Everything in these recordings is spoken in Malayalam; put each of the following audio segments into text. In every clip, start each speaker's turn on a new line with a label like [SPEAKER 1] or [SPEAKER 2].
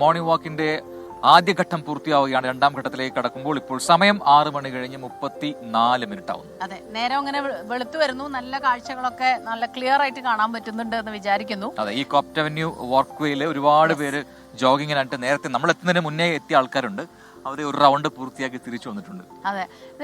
[SPEAKER 1] മോർണിംഗ് വാക്കിന്റെ ആദ്യഘട്ടം പൂർത്തിയാവുകയാണ്. രണ്ടാം ഘട്ടത്തിലേക്ക് കടക്കുമ്പോൾ ഇപ്പോൾ സമയം 6 മണി കഴിഞ്ഞ് 34 മിനിറ്റ് ആവുന്നു.
[SPEAKER 2] അതെ, നേരം അങ്ങനെ വെളുത്തു വരുന്നു. നല്ല കാഴ്ചകളൊക്കെ നല്ല ക്ലിയർ ആയിട്ട് കാണാൻ പറ്റുന്നുണ്ട് എന്ന് വിചാരിക്കുന്നു.
[SPEAKER 1] അതെ, ഈ കോപ്റ്റ് അവന്യൂ വാക്ക് വേയിൽ ഒരുപാട് പേര് ജോഗിങ്ങിനായിട്ട് നേരത്തെ നമ്മൾ എത്തുന്നതിന് മുന്നേ എത്തിയ ആൾക്കാരുണ്ട്. അവർ ഒരു റൗണ്ട് പൂർത്തിയാക്കി തിരിച്ചു വന്നിട്ടുണ്ട്.
[SPEAKER 2] അതെ,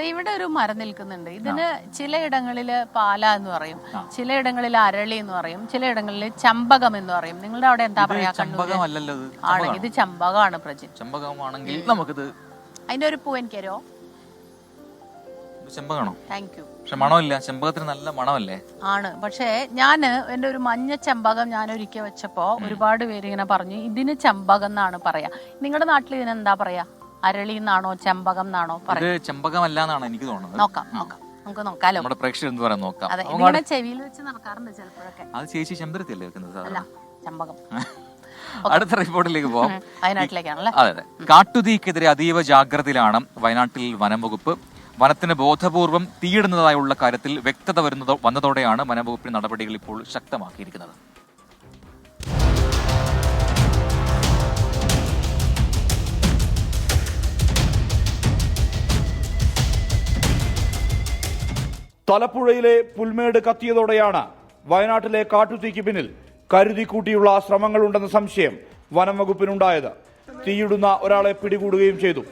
[SPEAKER 2] ഇവിടെ ഒരു മരം നിൽക്കുന്നുണ്ട്. ഇതിന് ചിലയിടങ്ങളില് പാല എന്ന് പറയും, ചിലയിടങ്ങളിൽ അരളി എന്ന് പറയും, ചിലയിടങ്ങളിൽ ചമ്പകം എന്ന് പറയും. നിങ്ങളുടെ അവിടെ എന്താ പറയാ?
[SPEAKER 1] ചമ്പകമല്ലല്ലോ
[SPEAKER 2] ആണ്, ഇത് ചമ്പകമാണ് പ്രജിൻ.
[SPEAKER 1] ചമ്പകമാണെങ്കിൽ നമുക്കിത്
[SPEAKER 2] അതിന്റെ ഒരു പൂ എനിക്കരോ?
[SPEAKER 1] ചെമ്പകമാണോ?
[SPEAKER 2] Thank you.
[SPEAKER 1] പക്ഷെ മണമില്ല, ചെമ്പകത്തിന് നല്ല മണമല്ലേ?
[SPEAKER 2] ആണ്, പക്ഷേ ഞാന് എന്റെ ഒരു മഞ്ഞ ചെമ്പകം ഞാൻ ഒരിക്കൽ വെച്ചപ്പോ ഒരുപാട് പേര് ഇങ്ങനെ പറഞ്ഞു ഇതിന് ചെമ്പകം എന്നാണ് പറയാ. നിങ്ങളുടെ നാട്ടിൽ ഇതിനെന്താ പറയാ? അരളി എന്നാണോ ചെമ്പകം എന്നാണോ പറയുന്നത്?
[SPEAKER 1] ചെമ്പകമല്ല എന്നാണ് എനിക്ക് തോന്നുന്നത്.
[SPEAKER 2] നോക്കാം നമുക്ക് നോക്കാലോ.
[SPEAKER 1] നമ്മുടെ പ്രേക്ഷകർ എന്ത് പറയാൻ നോക്കാം.
[SPEAKER 2] അതെ, ഇങ്ങനെ ചെവിയിൽ വെച്ച് നടക്കാറുണ്ട് ചിലപ്പോഴൊക്കെ.
[SPEAKER 1] അത് ചേച്ചി ചെമ്പരത്തിയല്ലേ വെക്കുന്നത്?
[SPEAKER 2] അല്ല, ചെമ്പകം.
[SPEAKER 1] അടുത്ത റിപ്പോർട്ടിലേക്ക് പോവാം.
[SPEAKER 2] വയനാട്ടിലേക്കാണല്ലേ?
[SPEAKER 1] അതെ അതെ, കാട്ടുതീക്കെതിരെ അതീവ ജാഗ്രതയിലാണ് വയനാട്ടിൽ വനം വകുപ്പ്. വനത്തിന് ബോധപൂർവം തീയിടുന്നതായുള്ള കാര്യത്തിൽ വ്യക്തത വന്നതോടെയാണ് വനംവകുപ്പിന്റെ നടപടികൾ ഇപ്പോൾ ശക്തമാക്കിയിരിക്കുന്നത്.
[SPEAKER 3] തലപ്പുഴയിലെ പുൽമേട് കത്തിയതോടെയാണ് വയനാട്ടിലെ കാട്ടുതീക്ക് പിന്നിൽ കരുതിക്കൂട്ടിയുള്ള ശ്രമങ്ങളുണ്ടെന്ന സംശയം വനം വകുപ്പിനുണ്ടായത്. തീയിടുന്ന ഒരാളെ പിടികൂടുകയും ചെയ്തു.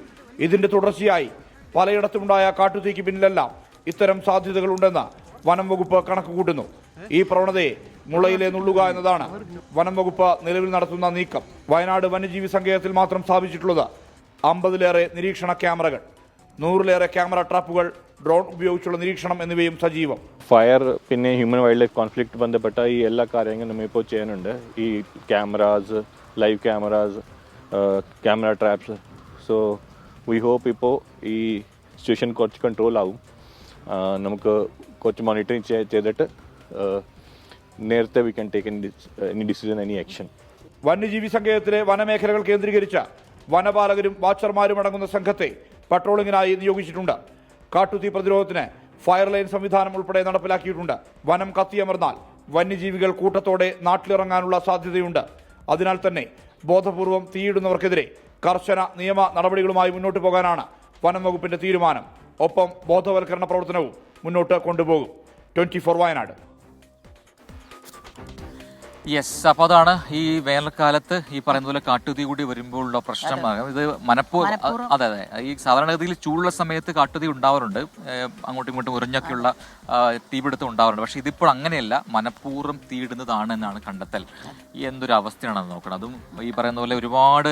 [SPEAKER 3] ഇതിന്റെ തുടർച്ചയായി പലയിടത്തുമുണ്ടായ കാട്ടുതീക്ക് പിന്നിലെല്ലാം ഇത്തരം സാധ്യതകളുണ്ടെന്ന് വനം വകുപ്പ് കണക്കുകൂട്ടുന്നു. ഈ പ്രവണതയെ മുളയിലെ നുള്ളുക എന്നതാണ് വനം വകുപ്പ് നിലവിൽ നടത്തുന്ന നീക്കം. വയനാട് വന്യജീവി സങ്കേതത്തിൽ മാത്രം സ്ഥാപിച്ചിട്ടുള്ളത് 50-ലേറെ നിരീക്ഷണ ക്യാമറകൾ, 100-ലേറെ ക്യാമറ ട്രാപ്പുകൾ, ഡ്രോൺ ഉപയോഗിച്ചുള്ള നിരീക്ഷണം എന്നിവയും സജീവം.
[SPEAKER 4] ഫയർ പിന്നെ ഹ്യൂമൻ വൈൽഡ് ലൈഫ് കോൺഫ്ലിക്റ്റ് ബന്ധപ്പെട്ട ഈ എല്ലാ കാര്യങ്ങളും നമ്മളിപ്പോൾ ചെയ്യുന്നുണ്ട്. ഈ cameras, live cameras, camera traps. So we hope ഇപ്പോൾ ഈ സിറ്റുവേഷൻ കുറച്ച് കൺട്രോൾ ആവും. നമുക്ക് കുറച്ച് മോണിറ്ററിങ് ചെയ്തിട്ട് നേരത്തെ we can take any decision, any action.
[SPEAKER 3] വന്യജീവി സങ്കേതത്തിലെ വനമേഖലകൾ കേന്ദ്രീകരിച്ച വനപാലകരും വാച്ചർമാരും അടങ്ങുന്ന സംഘത്തെ പട്രോളിങ്ങിനായി നിയോഗിച്ചിട്ടുണ്ട്. കാട്ടുതീ പ്രതിരോധത്തിന് ഫയർ ലൈൻ സംവിധാനം ഉൾപ്പെടെ നടപ്പിലാക്കിയിട്ടുണ്ട്. വനം കത്തിയമർന്നാൽ വന്യജീവികൾ കൂട്ടത്തോടെ നാട്ടിലിറങ്ങാനുള്ള സാധ്യതയുണ്ട്. അതിനാൽ തന്നെ ബോധപൂർവം തീയിടുന്നവർക്കെതിരെ കർശന നിയമ നടപടികളുമായി മുന്നോട്ട് പോകാനാണ് വനം വകുപ്പിന്റെ തീരുമാനം. ഒപ്പം ബോധവൽക്കരണ പ്രവർത്തനവും മുന്നോട്ട് കൊണ്ടുപോകും. 24 വയനാട്.
[SPEAKER 1] യെസ്, അപ്പോൾ അതാണ് ഈ വേനൽക്കാലത്ത് ഈ പറയുന്ന പോലെ കാട്ടുതീ കൂടി വരുമ്പോഴുള്ള പ്രശ്നം. ഇത് അതെ അതെ, ഈ സാധാരണഗതിയിൽ ചൂടുള്ള സമയത്ത് കാട്ടുതീ ഉണ്ടാവാറുണ്ട്, അങ്ങോട്ടും ഇങ്ങോട്ടും ഉറിഞ്ഞൊക്കെയുള്ള തീപിടുത്തം ഉണ്ടാവാറുണ്ട്. പക്ഷെ ഇതിപ്പോൾ അങ്ങനെയല്ല, മനഃപൂർവ്വം തീയിടുന്നതാണ് എന്നാണ് കണ്ടെത്തൽ. എന്തൊരു അവസ്ഥയാണെന്ന് നോക്കണം. അതും ഈ പറയുന്ന പോലെ ഒരുപാട്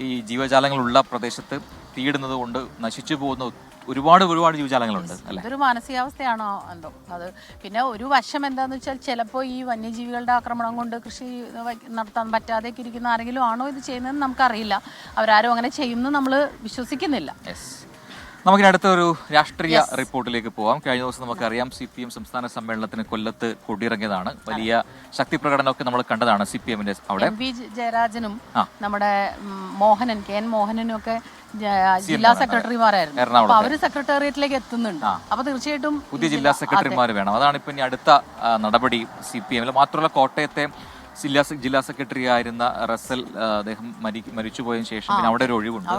[SPEAKER 1] ഈ ജീവജാലങ്ങളുള്ള പ്രദേശത്ത് തീയിടുന്നത് കൊണ്ട് നശിച്ചു പോകുന്ന ഒരുപാട് ജീവജാലങ്ങളുണ്ട് അല്ലെ?
[SPEAKER 2] ഇതൊരു മാനസികാവസ്ഥയാണോ എന്തോ അത്. പിന്നെ ഒരു വശം എന്താന്ന് വെച്ചാൽ ചിലപ്പോൾ ഈ വന്യജീവികളുടെ ആക്രമണം കൊണ്ട് കൃഷി നടത്താൻ പറ്റാതെ ഇരിക്കുന്ന ആരെങ്കിലും ആണോ ഇത് ചെയ്യുന്നതെന്ന് നമുക്കറിയില്ല. അവരാരും അങ്ങനെ ചെയ്യുന്നു നമ്മൾ വിശ്വസിക്കുന്നില്ല.
[SPEAKER 1] നമുക്കിനി അടുത്തൊരു രാഷ്ട്രീയ റിപ്പോർട്ടിലേക്ക് പോവാം. കഴിഞ്ഞ ദിവസം നമുക്കറിയാം CPM സംസ്ഥാന സമ്മേളനത്തിന് കൊല്ലത്ത് കൊടിയിറങ്ങിയതാണ്. വലിയ ശക്തി പ്രകടനമൊക്കെ നമ്മൾ കണ്ടതാണ് CPM-ന്റെ അവിടെ.
[SPEAKER 2] MP ജയരാജനും നമ്മുടെ മോഹനൻ KN മോഹനനും ഒക്കെ ജില്ലാ സെക്രട്ടറിമാരായിരുന്നു. അപ്പൊ അവര് സെക്രട്ടേറിയറ്റിലേക്ക് എത്തുന്നുണ്ട്. അപ്പൊ തീർച്ചയായിട്ടും
[SPEAKER 1] പുതിയ ജില്ലാ സെക്രട്ടറിമാർ വേണം. അതാണ് ഇപ്പൊ ഇനി അടുത്ത നടപടി CPM-ൽ. മാത്രമല്ല കോട്ടയത്തെ ജില്ലാ സെക്രട്ടറി ആയിരുന്ന റസൽ, അദ്ദേഹം മരിച്ചുപോയതിനു ശേഷം പിന്നെ അവിടെ ഒരു ഒഴിവുണ്ട്.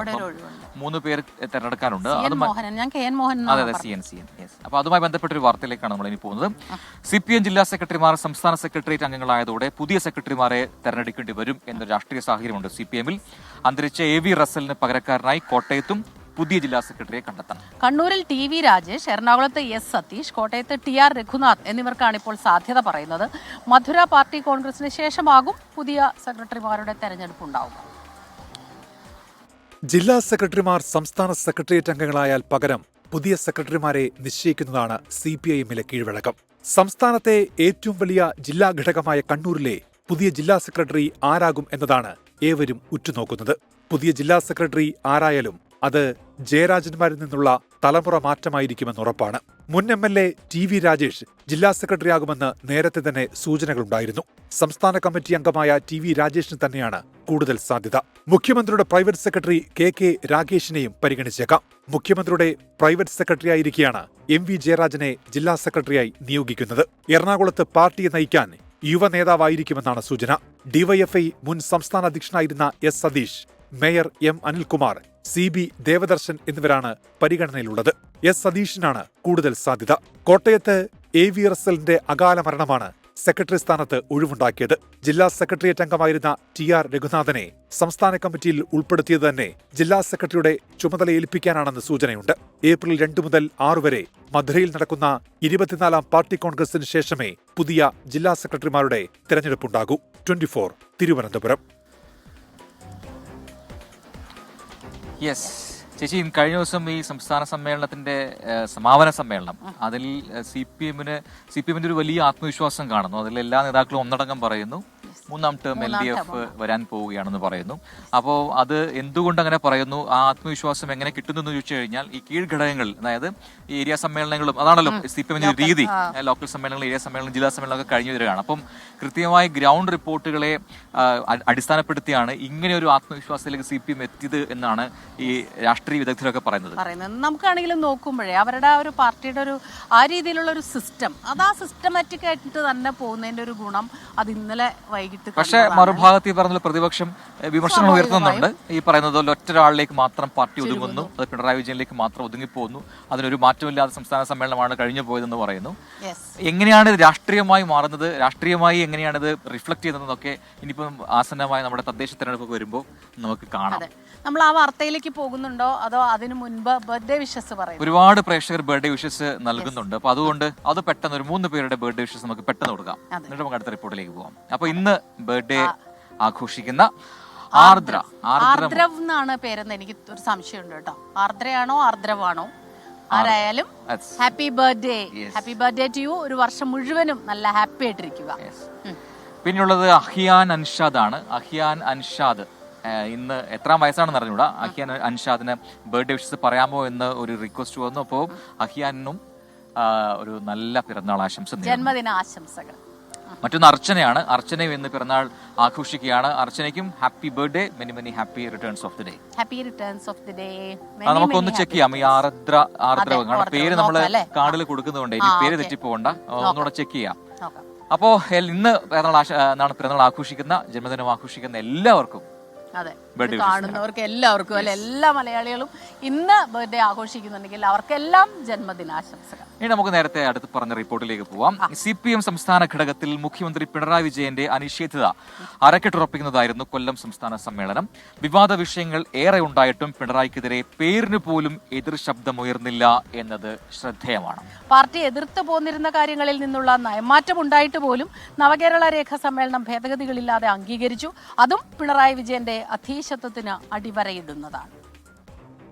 [SPEAKER 1] 3 പേര് തെരഞ്ഞെടുക്കാനുണ്ട്. അതെ അതെ, CN. അപ്പൊ അതുമായി ബന്ധപ്പെട്ട ഒരു വാർത്തയിലേക്കാണ് നമ്മൾ ഇനി പോകുന്നത്. CPM ജില്ലാ സെക്രട്ടറിമാർ സംസ്ഥാന സെക്രട്ടേറിയറ്റ് അംഗങ്ങളായതോടെ പുതിയ സെക്രട്ടറിമാരെ തെരഞ്ഞെടുക്കേണ്ടി വരും എന്നൊരു രാഷ്ട്രീയ സാഹചര്യമുണ്ട് CPM-ൽ. അന്തരിച്ച AV റസലിന് പകരക്കാരനായി കോട്ടയത്തും പുതിയ ജില്ലാ സെക്രട്ടറിയെ കണ്ടെത്തണം.
[SPEAKER 2] കണ്ണൂരിൽ TV രാജേഷ്, എറണാകുളത്ത് S സതീഷ്, കോട്ടയത്ത് TR രഘുനാഥ് എന്നിവർക്കാണ് ഇപ്പോൾ സാധ്യത പറയുന്നത്. മധുര പാർട്ടി കോൺഗ്രസിന് ശേഷമാകും പുതിയ സെക്രട്ടറിമാരുടെ തെരഞ്ഞെടുപ്പ് ഉണ്ടാവുക.
[SPEAKER 5] ജില്ലാ സെക്രട്ടറിമാർ സംസ്ഥാന സെക്രട്ടേറിയറ്റ് അംഗങ്ങളായാൽ പകരം പുതിയ സെക്രട്ടറിമാരെ നിശ്ചയിക്കുന്നതാണ് CPIM-ലെ കീഴ്വഴക്കം. സംസ്ഥാനത്തെ ഏറ്റവും വലിയ ജില്ലാ ഘടകമായ കണ്ണൂരിലെ പുതിയ ജില്ലാ സെക്രട്ടറി ആരാകും എന്നതാണ് ഏവരും ഉറ്റുനോക്കുന്നത്. പുതിയ ജില്ലാ സെക്രട്ടറി ആരായാലും അത് ജയരാജന്മാരിൽ നിന്നുള്ള തലമുറ മാറ്റമായിരിക്കുമെന്നുറപ്പാണ്. മുൻ MLA TV രാജേഷ് ജില്ലാ സെക്രട്ടറിയാകുമെന്ന് നേരത്തെ തന്നെ സൂചനകളുണ്ടായിരുന്നു. സംസ്ഥാന കമ്മിറ്റി അംഗമായ TV രാജേഷിന് തന്നെയാണ് കൂടുതൽ സാധ്യത. മുഖ്യമന്ത്രിയുടെ പ്രൈവറ്റ് സെക്രട്ടറി KK രാഗേഷിനെയും പരിഗണിച്ചേക്കാം. മുഖ്യമന്ത്രിയുടെ പ്രൈവറ്റ് സെക്രട്ടറിയായിരിക്കെയാണ് MV ജയരാജനെ ജില്ലാ സെക്രട്ടറിയായി നിയോഗിക്കുന്നത്. എറണാകുളത്ത് പാർട്ടിയെ നയിക്കാൻ യുവ നേതാവായിരിക്കുമെന്നാണ് സൂചന. DYFI മുൻ സംസ്ഥാന അധ്യക്ഷനായിരുന്ന S Satheesh mayor M Anilkumar, CB Devadarshan എന്നിവരാണ് പരിഗണനയിലുള്ളത്. S സതീഷിനാണ് കൂടുതൽ സാധ്യത. കോട്ടയത്ത് AV റസലിന്റെ അകാല മരണമാണ് സെക്രട്ടറി സ്ഥാനത്ത് ഒഴിവുണ്ടാക്കിയത്. ജില്ലാ സെക്രട്ടേറിയറ്റ് അംഗമായിരുന്ന TR രഘുനാഥനെ സംസ്ഥാന കമ്മിറ്റിയിൽ ഉൾപ്പെടുത്തിയത് തന്നെ ജില്ലാ സെക്രട്ടറിയുടെ ചുമതല ഏൽപ്പിക്കാനാണെന്ന് സൂചനയുണ്ട്. ഏപ്രിൽ 2 മുതൽ 6 വരെ മധുരയിൽ നടക്കുന്ന 24ാം പാർട്ടി കോൺഗ്രസിന് ശേഷമേ പുതിയ ജില്ലാ സെക്രട്ടറിമാരുടെ തെരഞ്ഞെടുപ്പുണ്ടാകൂ. 24 തിരുവനന്തപുരം.
[SPEAKER 1] യെസ് ചേച്ചി, കഴിഞ്ഞ ദിവസം ഈ സംസ്ഥാന സമ്മേളനത്തിന്റെ സമാപന സമ്മേളനം, അതിൽ CPM-ന്റെ ഒരു വലിയ ആത്മവിശ്വാസം കാണുന്നു. അതിൽ എല്ലാ നേതാക്കളും ഒന്നടങ്കം പറയുന്നു 3ാം ടേം LDF വരാൻ പോവുകയാണെന്ന് പറയുന്നു. അപ്പോൾ അത് എന്തുകൊണ്ട് അങ്ങനെ പറയുന്നു, ആ ആത്മവിശ്വാസം എങ്ങനെ കിട്ടുന്നു എന്ന് ചോദിച്ചു കഴിഞ്ഞാൽ ഈ കീഴ്ഘടകങ്ങൾ, അതായത് ഈ ഏരിയ സമ്മേളനങ്ങളും അതാണല്ലോ CPM-ന്റെ ഒരു രീതി. ലോക്കൽ സമ്മേളനങ്ങൾ, ഏരിയ സമ്മേളനം, ജില്ലാ സമ്മേളനം ഒക്കെ കഴിഞ്ഞു വരികയാണ്. അപ്പം കൃത്യമായ ഗ്രൗണ്ട് റിപ്പോർട്ടുകളെ അടിസ്ഥാനപ്പെടുത്തിയാണ് ഇങ്ങനെ ഒരു ആത്മവിശ്വാസത്തിലേക്ക് CPM എത്തിയത് എന്നാണ് ഈ രാഷ്ട്രീയ വിദഗ്ധരൊക്കെ പറയുന്നത്.
[SPEAKER 2] നമുക്കാണെങ്കിലും നോക്കുമ്പോഴേ അവരുടെ ആ ഒരു പാർട്ടിയുടെ ഒരു ആ രീതിയിലുള്ള ഒരു സിസ്റ്റം, അത് ആ സിസ്റ്റമാറ്റിക് ആയിട്ട് തന്നെ പോകുന്നതിന്റെ ഒരു ഗുണം അത് ഇന്നലെ വൈകിട്ട്.
[SPEAKER 1] പക്ഷേ മറുഭാഗത്ത് ഈ പറഞ്ഞ പ്രതിപക്ഷം വിമർശനങ്ങൾ ഉയർത്തുന്നുണ്ട്. ഈ പറയുന്നത് ഒറ്റൊരാളിലേക്ക് മാത്രം പാർട്ടി ഒതുങ്ങുന്നു, അത് പിണറായി വിജയനിലേക്ക് മാത്രം ഒതുങ്ങിപ്പോകുന്നു, അതിനൊരു മാറ്റമില്ലാത്ത സംസ്ഥാന സമ്മേളനമാണ് കഴിഞ്ഞു പോയതെന്ന് പറയുന്നു. എങ്ങനെയാണ് ഇത് രാഷ്ട്രീയമായി മാറുന്നത്, രാഷ്ട്രീയമായി എങ്ങനെയാണ് ഇത് റിഫ്ലക്ട് ചെയ്യുന്നതെന്നൊക്കെ ഇനിയിപ്പം ആസന്നമായ നമ്മുടെ തദ്ദേശ തെരഞ്ഞെടുപ്പ് വരുമ്പോൾ നമുക്ക് കാണാം.
[SPEAKER 2] നമ്മൾ ആ വാർത്തയിലേക്ക് പോകുന്നുണ്ടോ അതോ അതിനു മുൻപ് ബർത്ത്ഡേ വിഷസ് പറയും?
[SPEAKER 1] ഒരുപാട് പ്രേക്ഷകർ ബർത്ത്ഡേ വിഷസ് നൽകുന്നുണ്ട്. അപ്പൊ അതുകൊണ്ട് അത് പെട്ടെന്ന് ഒരു 3 പേരുടെ ബർത്ത്ഡേ വിഷസ് നമുക്ക് പെട്ടെന്ന് കൊടുക്കാം, എന്നിട്ട് നമുക്ക് അടുത്ത റിപ്പോർട്ടിലേക്ക് പോകാം. അപ്പൊ ഇന്ന് ബർത്ത്ഡേ ആഘോഷിക്കുന്ന
[SPEAKER 2] ആർദ്രവ് എന്നാണ് പേരെന്ന് എനിക്ക് ഒരു സംശയമുണ്ട് കേട്ടോ. ആർദ്രയാണോ ആർദ്രവാണോ ആരായാലും happy birthday, happy birthday to you. ഒരു വർഷം മുഴുവനും നല്ല ഹാപ്പി ആയിട്ടിരിക്കുക.
[SPEAKER 1] പിന്നെയുള്ളത് അഹിയാൻ അൻഷാദ് ആണ്. അഹിയാൻ അൻഷാദ് ഇന്ന് എത്രാം വയസ്സാണെന്ന് അറിഞ്ഞൂടാ. അഹിയാൻ അൻഷാദിന് ബർത്ത്ഡേ വിഷസ് പറയാമോ എന്ന് ഒരു റിക്വസ്റ്റ് വന്നു. അപ്പോൾ അഹിയാനും ഒരു നല്ല പിറന്നാൾ ആശംസ,
[SPEAKER 2] ജന്മദിന ആശംസകൾ.
[SPEAKER 1] മറ്റൊന്ന് അർച്ചനയാണ്. അർച്ചനയും ഇന്ന് പിറന്നാൾ ആഘോഷിക്കുകയാണ്. അർച്ചനയ്ക്കും happy birthday, many many happy returns of the day.
[SPEAKER 2] Happy returns of the day.
[SPEAKER 1] നമുക്കൊന്ന് ചെക്ക് ചെയ്യാം ഈ ആർദ്ര പേര് നമ്മള് കാർഡിൽ കൊടുക്കുന്നതുകൊണ്ട് ഇനി പേര് തെറ്റിപ്പോകണ്ട, ഒന്നുകൂടെ ചെക്ക് ചെയ്യാം. അപ്പോ ഇന്ന് പിറന്നാൾ ആഘോഷിക്കുന്ന, ജന്മദിനം ആഘോഷിക്കുന്ന എല്ലാവർക്കും,
[SPEAKER 2] കാണുന്നവർക്ക് എല്ലാവർക്കും അല്ലെ, എല്ലാ മലയാളികളും ഇന്ന് ബർത്ത്ഡേ ആഘോഷിക്കുന്നുണ്ടെങ്കിൽ അവർക്കെല്ലാം ജന്മദിനാശംസകൾ.
[SPEAKER 1] ഇനി നമുക്ക് നേരത്തെ അടുത്ത് പറഞ്ഞ റിപ്പോർട്ടിലേക്ക് പോവാം. CPM സംസ്ഥാന ഘടകത്തിൽ മുഖ്യമന്ത്രി പിണറായി വിജയന്റെ അനിശ്ചിതത അരക്കെട്ടുറപ്പിക്കുന്നതായിരുന്നു കൊല്ലം സംസ്ഥാന സമ്മേളനം. വിവാദ വിഷയങ്ങൾ ഏറെ ഉണ്ടായിട്ടും പിണറായിക്കെതിരെ പേരിന് പോലും എതിർ ശബ്ദമുയർന്നില്ല എന്നത് ശ്രദ്ധേയമാണ്.
[SPEAKER 2] പാർട്ടി എതിർത്ത് പോന്നിരുന്ന കാര്യങ്ങളിൽ നിന്നുള്ള നയമാറ്റം ഉണ്ടായിട്ട് പോലും നവകേരള രേഖ സമ്മേളനം ഭേദഗതികളില്ലാതെ അംഗീകരിച്ചു. അതും പിണറായി വിജയന്റെ അധീശത്വത്തിന് അടിവരയിടുന്നതാണ്.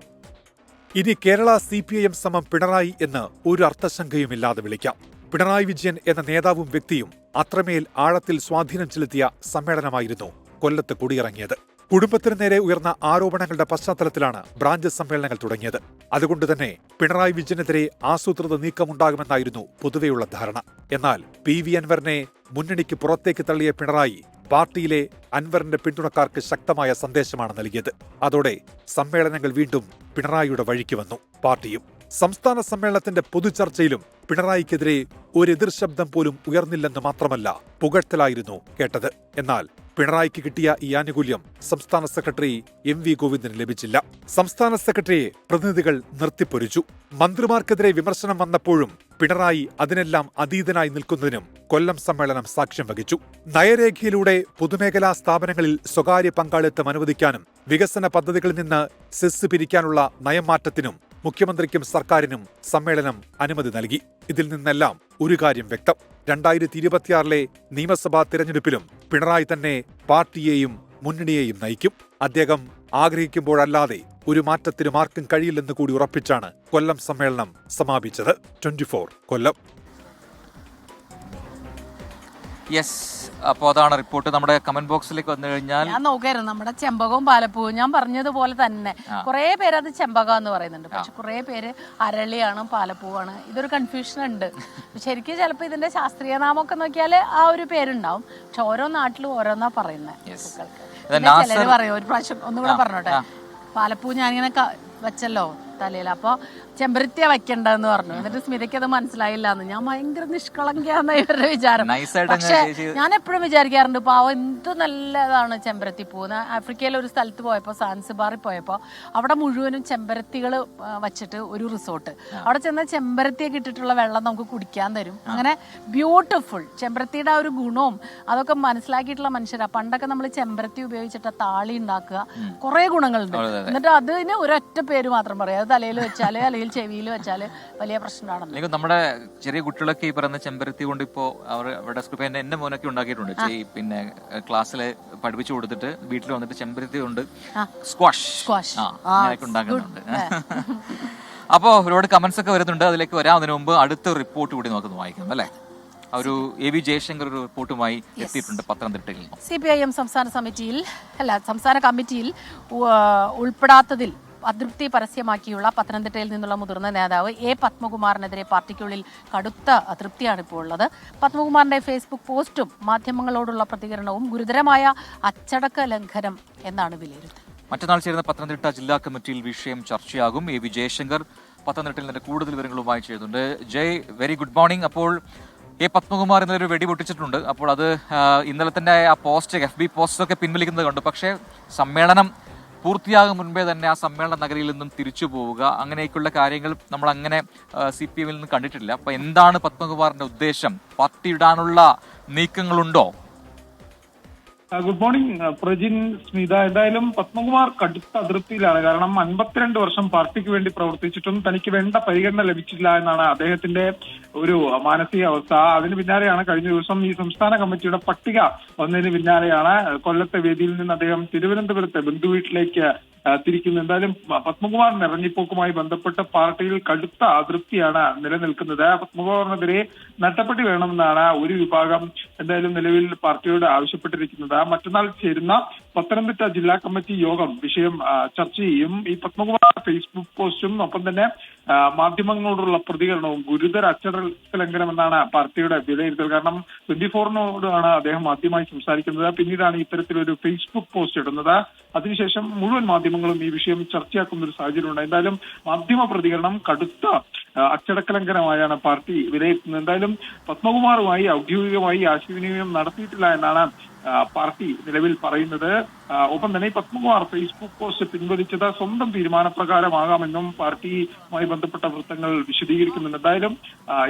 [SPEAKER 5] ഇനി കേരള CPIM സമം പിണറായി എന്ന് ഒരു അർത്ഥശങ്കയുമില്ലാതെ വിളിക്കാം. പിണറായി വിജയൻ എന്ന നേതാവും വ്യക്തിയും അത്രമേൽ ആഴത്തിൽ സ്വാധീനം ചെലുത്തിയ സമ്മേളനമായിരുന്നു കൊല്ലത്ത് കൊടിയിറങ്ങിയത്. കുടുംബത്തിന് നേരെ ഉയർന്ന ആരോപണങ്ങളുടെ പശ്ചാത്തലത്തിലാണ് ബ്രാഞ്ച് സമ്മേളനങ്ങൾ തുടങ്ങിയത്. അതുകൊണ്ട് തന്നെ പിണറായി വിജയനെതിരെ ആസൂത്രിത നീക്കമുണ്ടാകുമെന്നായിരുന്നു പൊതുവെയുള്ള ധാരണ. എന്നാൽ PV അൻവറിനെ മുന്നണിക്ക് പുറത്തേക്ക് തള്ളിയ പിണറായി പാർട്ടിയിലെ അൻവറിന്റെ പിന്തുണക്കാർക്ക് ശക്തമായ സന്ദേശമാണ് നൽകിയത്. അതോടെ സമ്മേളനങ്ങൾ വീണ്ടും പിണറായിയുടെ വഴിക്ക് വന്നു. പാർട്ടിയും സംസ്ഥാന സമ്മേളനത്തിന്റെ പൊതുചർച്ചയിലും പിണറായിക്കെതിരെ ഒരു എതിർ ശബ്ദം പോലും ഉയർന്നില്ലെന്ന് മാത്രമല്ല, പുകഴ്ത്തലായിരുന്നു കേട്ടത്. എന്നാൽ പിണറായിക്ക് കിട്ടിയ ഈ ആനുകൂല്യം സംസ്ഥാന സെക്രട്ടറി MV ഗോവിന്ദന് ലഭിച്ചില്ല. സംസ്ഥാന സെക്രട്ടറിയെ പ്രതിനിധികൾ നിർത്തിപ്പൊരിച്ചു. മന്ത്രിമാർക്കെതിരെ വിമർശനം വന്നപ്പോഴും പിണറായി അതിനെല്ലാം അതീതനായി നിൽക്കുന്നതിനും കൊല്ലം സമ്മേളനം സാക്ഷ്യം വഹിച്ചു. നയരേഖയിലൂടെ പൊതുമേഖലാ സ്ഥാപനങ്ങളിൽ സ്വകാര്യ പങ്കാളിത്തം അനുവദിക്കാനും വികസന പദ്ധതികളിൽ നിന്ന് സെസ് പിരിക്കാനുള്ള നയമാറ്റത്തിനും മുഖ്യമന്ത്രിക്കും സർക്കാരിനും സമ്മേളനം അനുമതി നൽകി. ഇതിൽ നിന്നെല്ലാം ഒരു കാര്യം വ്യക്തം: 2026 നിയമസഭാ തിരഞ്ഞെടുപ്പിലും പിണറായി തന്നെ പാർട്ടിയെയും മുന്നണിയെയും നയിക്കും. അദ്ദേഹം ആഗ്രഹിക്കുമ്പോഴല്ലാതെ ഒരു മാറ്റത്തിനും ആർക്കും കഴിയില്ലെന്ന് കൂടി ഉറപ്പിച്ചാണ് കൊല്ലം സമ്മേളനം സമാപിച്ചത്. 24 കൊല്ലം.
[SPEAKER 1] യെസ്, അപ്പോൾ അതാണ് റിപ്പോർട്ട്. നമ്മുടെ കമന്റ് ബോക്സിലേക്ക് വന്നു കഴിഞ്ഞാൽ
[SPEAKER 2] ഞാൻ നോക്കായിരുന്നു നമ്മുടെ ചെമ്പകവും പാലപ്പൂവും. ഞാൻ പറഞ്ഞതുപോലെ തന്നെ കുറെ പേര് അത് ചെമ്പകം എന്ന് പറയുന്നുണ്ട്, പക്ഷെ കുറെ പേര് അരളിയാണ് പാലപ്പൂവാണ്. ഇതൊരു കൺഫ്യൂഷൻ ഉണ്ട്. ശരിക്കും ചിലപ്പോൾ ഇതിന്റെ ശാസ്ത്രീയ നാമമൊക്കെ നോക്കിയാൽ ആ ഒരു പേരുണ്ടാവും, പക്ഷെ ഓരോ നാട്ടിലും ഓരോന്നാ പറയുന്നത്. ചിലര് പറയും, ഒരു പ്രാവശ്യം ഒന്നുകൂടെ പറഞ്ഞോട്ടെ, പാലപ്പൂ ഞാനിങ്ങനെ വെച്ചല്ലോ, തലയിൽ. അപ്പോൾ ചെമ്പരത്തിയാ വെക്കണ്ടെന്ന് പറഞ്ഞു. എന്നിട്ട് സ്മിതയ്ക്ക് അത് മനസ്സിലായില്ല എന്ന്. ഞാൻ ഭയങ്കര നിഷ്കളങ്കയാന്ന ഇവരുടെ വിചാരം. പക്ഷെ ഞാൻ എപ്പോഴും വിചാരിക്കാറുണ്ട് പാവം എന്ത് നല്ലതാണ് ചെമ്പരത്തി പൂ. ആഫ്രിക്കയിലെ ഒരു സ്ഥലത്ത് പോയപ്പോൾ, സാൻസിബാറിൽ പോയപ്പോൾ അവിടെ മുഴുവനും ചെമ്പരത്തികൾ വച്ചിട്ട് ഒരു റിസോർട്ട്. അവിടെ ചെന്ന ചെമ്പരത്തിയൊക്കെ ഇട്ടിട്ടുള്ള വെള്ളം നമുക്ക് കുടിക്കാൻ തരും. അങ്ങനെ ബ്യൂട്ടിഫുൾ ചെമ്പരത്തിയുടെ ആ ഒരു ഗുണവും അതൊക്കെ മനസ്സിലാക്കിയിട്ടുള്ള മനുഷ്യരാ. പണ്ടൊക്കെ നമ്മൾ ചെമ്പരത്തി ഉപയോഗിച്ചിട്ട് താളി ഉണ്ടാക്കുക, കുറെ ഗുണങ്ങളുണ്ട്. എന്നിട്ട് അതിന് ഒരൊറ്റ പേര് മാത്രം പറയാം, അത് തലയിൽ വെച്ചാല് അല്ലെങ്കിൽ ചെവിയിൽ വെച്ചാല് വലിയ പ്രശ്നമാണെന്ന്.
[SPEAKER 1] നമ്മുടെ ചെറിയ കുട്ടികളൊക്കെ ഈ പറയുന്ന ചെമ്പരത്തി കൊണ്ട് ഇപ്പോ അവരുടെ സ്കൂളിൽ എന്റെ മോനൊക്കെ ഉണ്ടാക്കിയിട്ടുണ്ട്. പിന്നെ ക്ലാസ്സിൽ പഠിപ്പിച്ചു കൊടുത്തിട്ട് വീട്ടിൽ വന്നിട്ട് ചെമ്പരത്തി കൊണ്ട് സ്ക്വാഷ് അങ്ങനെയൊക്കെ ഉണ്ടാക്കുന്നുണ്ട്. അപ്പോ ഒരുപാട് കമന്റ്സ് ഒക്കെ വരുന്നുണ്ട്. അതിലേക്ക് വരാം. അതിനു മുമ്പ് അടുത്ത റിപ്പോർട്ട് കൂടി നമുക്ക് വായിക്കാം അല്ലെ. ഒരു AV ജയശങ്കർ ഒരു റിപ്പോർട്ടുമായി എത്തിയിട്ടുണ്ട് പത്തനംതിട്ടയിൽ.
[SPEAKER 2] CPIM സംസ്ഥാന കമ്മിറ്റിയിൽ ഉൾപ്പെടാത്തതിൽ അതൃപ്തി പരസ്യമാക്കിയുള്ള പത്തനംതിട്ടയിൽ നിന്നുള്ള മുതിർന്ന നേതാവ് A. പത്മകുമാറിനെതിരെ പാർട്ടിക്കുള്ളിൽ കടുത്ത അതൃപ്തിയാണ് ഇപ്പോൾ ഉള്ളത്. പത്മകുമാറിന്റെ ഫേസ്ബുക്ക് പോസ്റ്റും മാധ്യമങ്ങളോടുള്ള പ്രതികരണവും ഗുരുതരമായ അച്ചടക്ക ലംഘനം എന്നാണ് വിലയിരുത്തൽ.
[SPEAKER 1] മറ്റന്നാൾ ചേരുന്ന പത്തനംതിട്ട ജില്ലാ കമ്മിറ്റിയിൽ വിഷയം ചർച്ചയാകും. AV ജയശങ്കർ പത്തനംതിട്ടയിൽ നിന്ന് കൂടുതൽ വിവരങ്ങളുമായി ചെയ്യുന്നുണ്ട്. ജയ്, വെരി ഗുഡ് മോർണിംഗ്. അപ്പോൾ A. പത്മകുമാർ എന്നൊരു വെടി പൊട്ടിച്ചിട്ടുണ്ട്. അപ്പോൾ അത് ഇന്നലെ തന്നെ ആ പോസ്റ്റ്, FB പോസ്റ്റൊക്കെ പിൻവലിക്കുന്നത് കണ്ടു. പക്ഷേ സമ്മേളനം പൂർത്തിയാകും മുൻപേ തന്നെ ആ സമ്മേളന നഗരിയിൽ നിന്നും തിരിച്ചു പോവുക, അങ്ങനെയൊക്കെയുള്ള കാര്യങ്ങൾ നമ്മൾ അങ്ങനെ CPM ൽ നിന്ന് കണ്ടിട്ടില്ല. അപ്പൊ എന്താണ് പത്മകുമാറിന്റെ ഉദ്ദേശം? പാർട്ടി ഇടാനുള്ള നീക്കങ്ങളുണ്ടോ?
[SPEAKER 6] Good morning Prajin, Smitha. എന്തായാലും പത്മകുമാർ കടുത്ത അതൃപ്തിയിലാണ്. കാരണം 52 വർഷം പാർട്ടിക്ക് വേണ്ടി പ്രവർത്തിച്ചിട്ടും തനിക്ക് വേണ്ട പരിഗണന ലഭിച്ചില്ല എന്നാണ് അദ്ദേഹത്തിന്റെ ഒരു മാനസികാവസ്ഥ. അതിന് പിന്നാലെയാണ് കഴിഞ്ഞ ദിവസം ഈ സംസ്ഥാന കമ്മിറ്റിയുടെ പട്ടിക വന്നതിന് പിന്നാലെയാണ് കൊല്ലത്തെ വേദിയിൽ നിന്ന് അദ്ദേഹം തിരുവനന്തപുരത്തെ ബന്ധുവീട്ടിലേക്ക് തിരിക്കുന്നു. എന്തായാലും പത്മകുമാറിന്റെ ഇറങ്ങിപ്പോക്കുമായി ബന്ധപ്പെട്ട് പാർട്ടിയിൽ കടുത്ത അതൃപ്തിയാണ് നിലനിൽക്കുന്നത്. പത്മകുമാറിനെതിരെ നടപടി വേണമെന്നാണ് ഒരു വിഭാഗം എന്തായാലും നിലവിൽ പാർട്ടിയോട് ആവശ്യപ്പെട്ടിരിക്കുന്നത്. മറ്റന്നാൾ ചേരുന്ന പത്തനംതിട്ട ജില്ലാ കമ്മിറ്റി യോഗം വിഷയം ചർച്ച ചെയ്യും. ഈ പത്മകുമാർ ഫേസ്ബുക്ക് പോസ്റ്റും ഒപ്പം തന്നെ മാധ്യമങ്ങളോടുള്ള പ്രതികരണവും ഗുരുതര അച്ചടക്ക ലംഘനമെന്നാണ് പാർട്ടിയുടെ വിലയിരുത്തൽ. കാരണം 24-നോടാണ് അദ്ദേഹം ആദ്യമായി സംസാരിക്കുന്നത്. പിന്നീടാണ് ഇത്തരത്തിലൊരു ഫേസ്ബുക്ക് പോസ്റ്റ് ഇടുന്നത്. അതിനുശേഷം മുഴുവൻ മാധ്യമങ്ങളും ഈ വിഷയം ചർച്ചയാക്കുന്ന ഒരു സാഹചര്യമുണ്ട്. എന്തായാലും മാധ്യമ പ്രതികരണം കടുത്ത അച്ചടക്ക ലംഘനമായാണ് പാർട്ടി വിലയിരുത്തുന്നത്. എന്തായാലും പത്മകുമാറുമായി ഔദ്യോഗികമായി ആശയവിനിമയം നടത്തിയിട്ടില്ല എന്നാണ് പാർട്ടി നിലവിൽ പറയുന്നത്. ഒപ്പം തന്നെ പത്മകുമാർ ഫേസ്ബുക്ക് പോസ്റ്റ് പിൻവലിച്ചത് സ്വന്തം തീരുമാനപ്രകാരമാകാമെന്നും പാർട്ടിയുമായി ബന്ധപ്പെട്ട വൃത്തങ്ങൾ വിശദീകരിക്കുന്നുണ്ട്. എന്തായാലും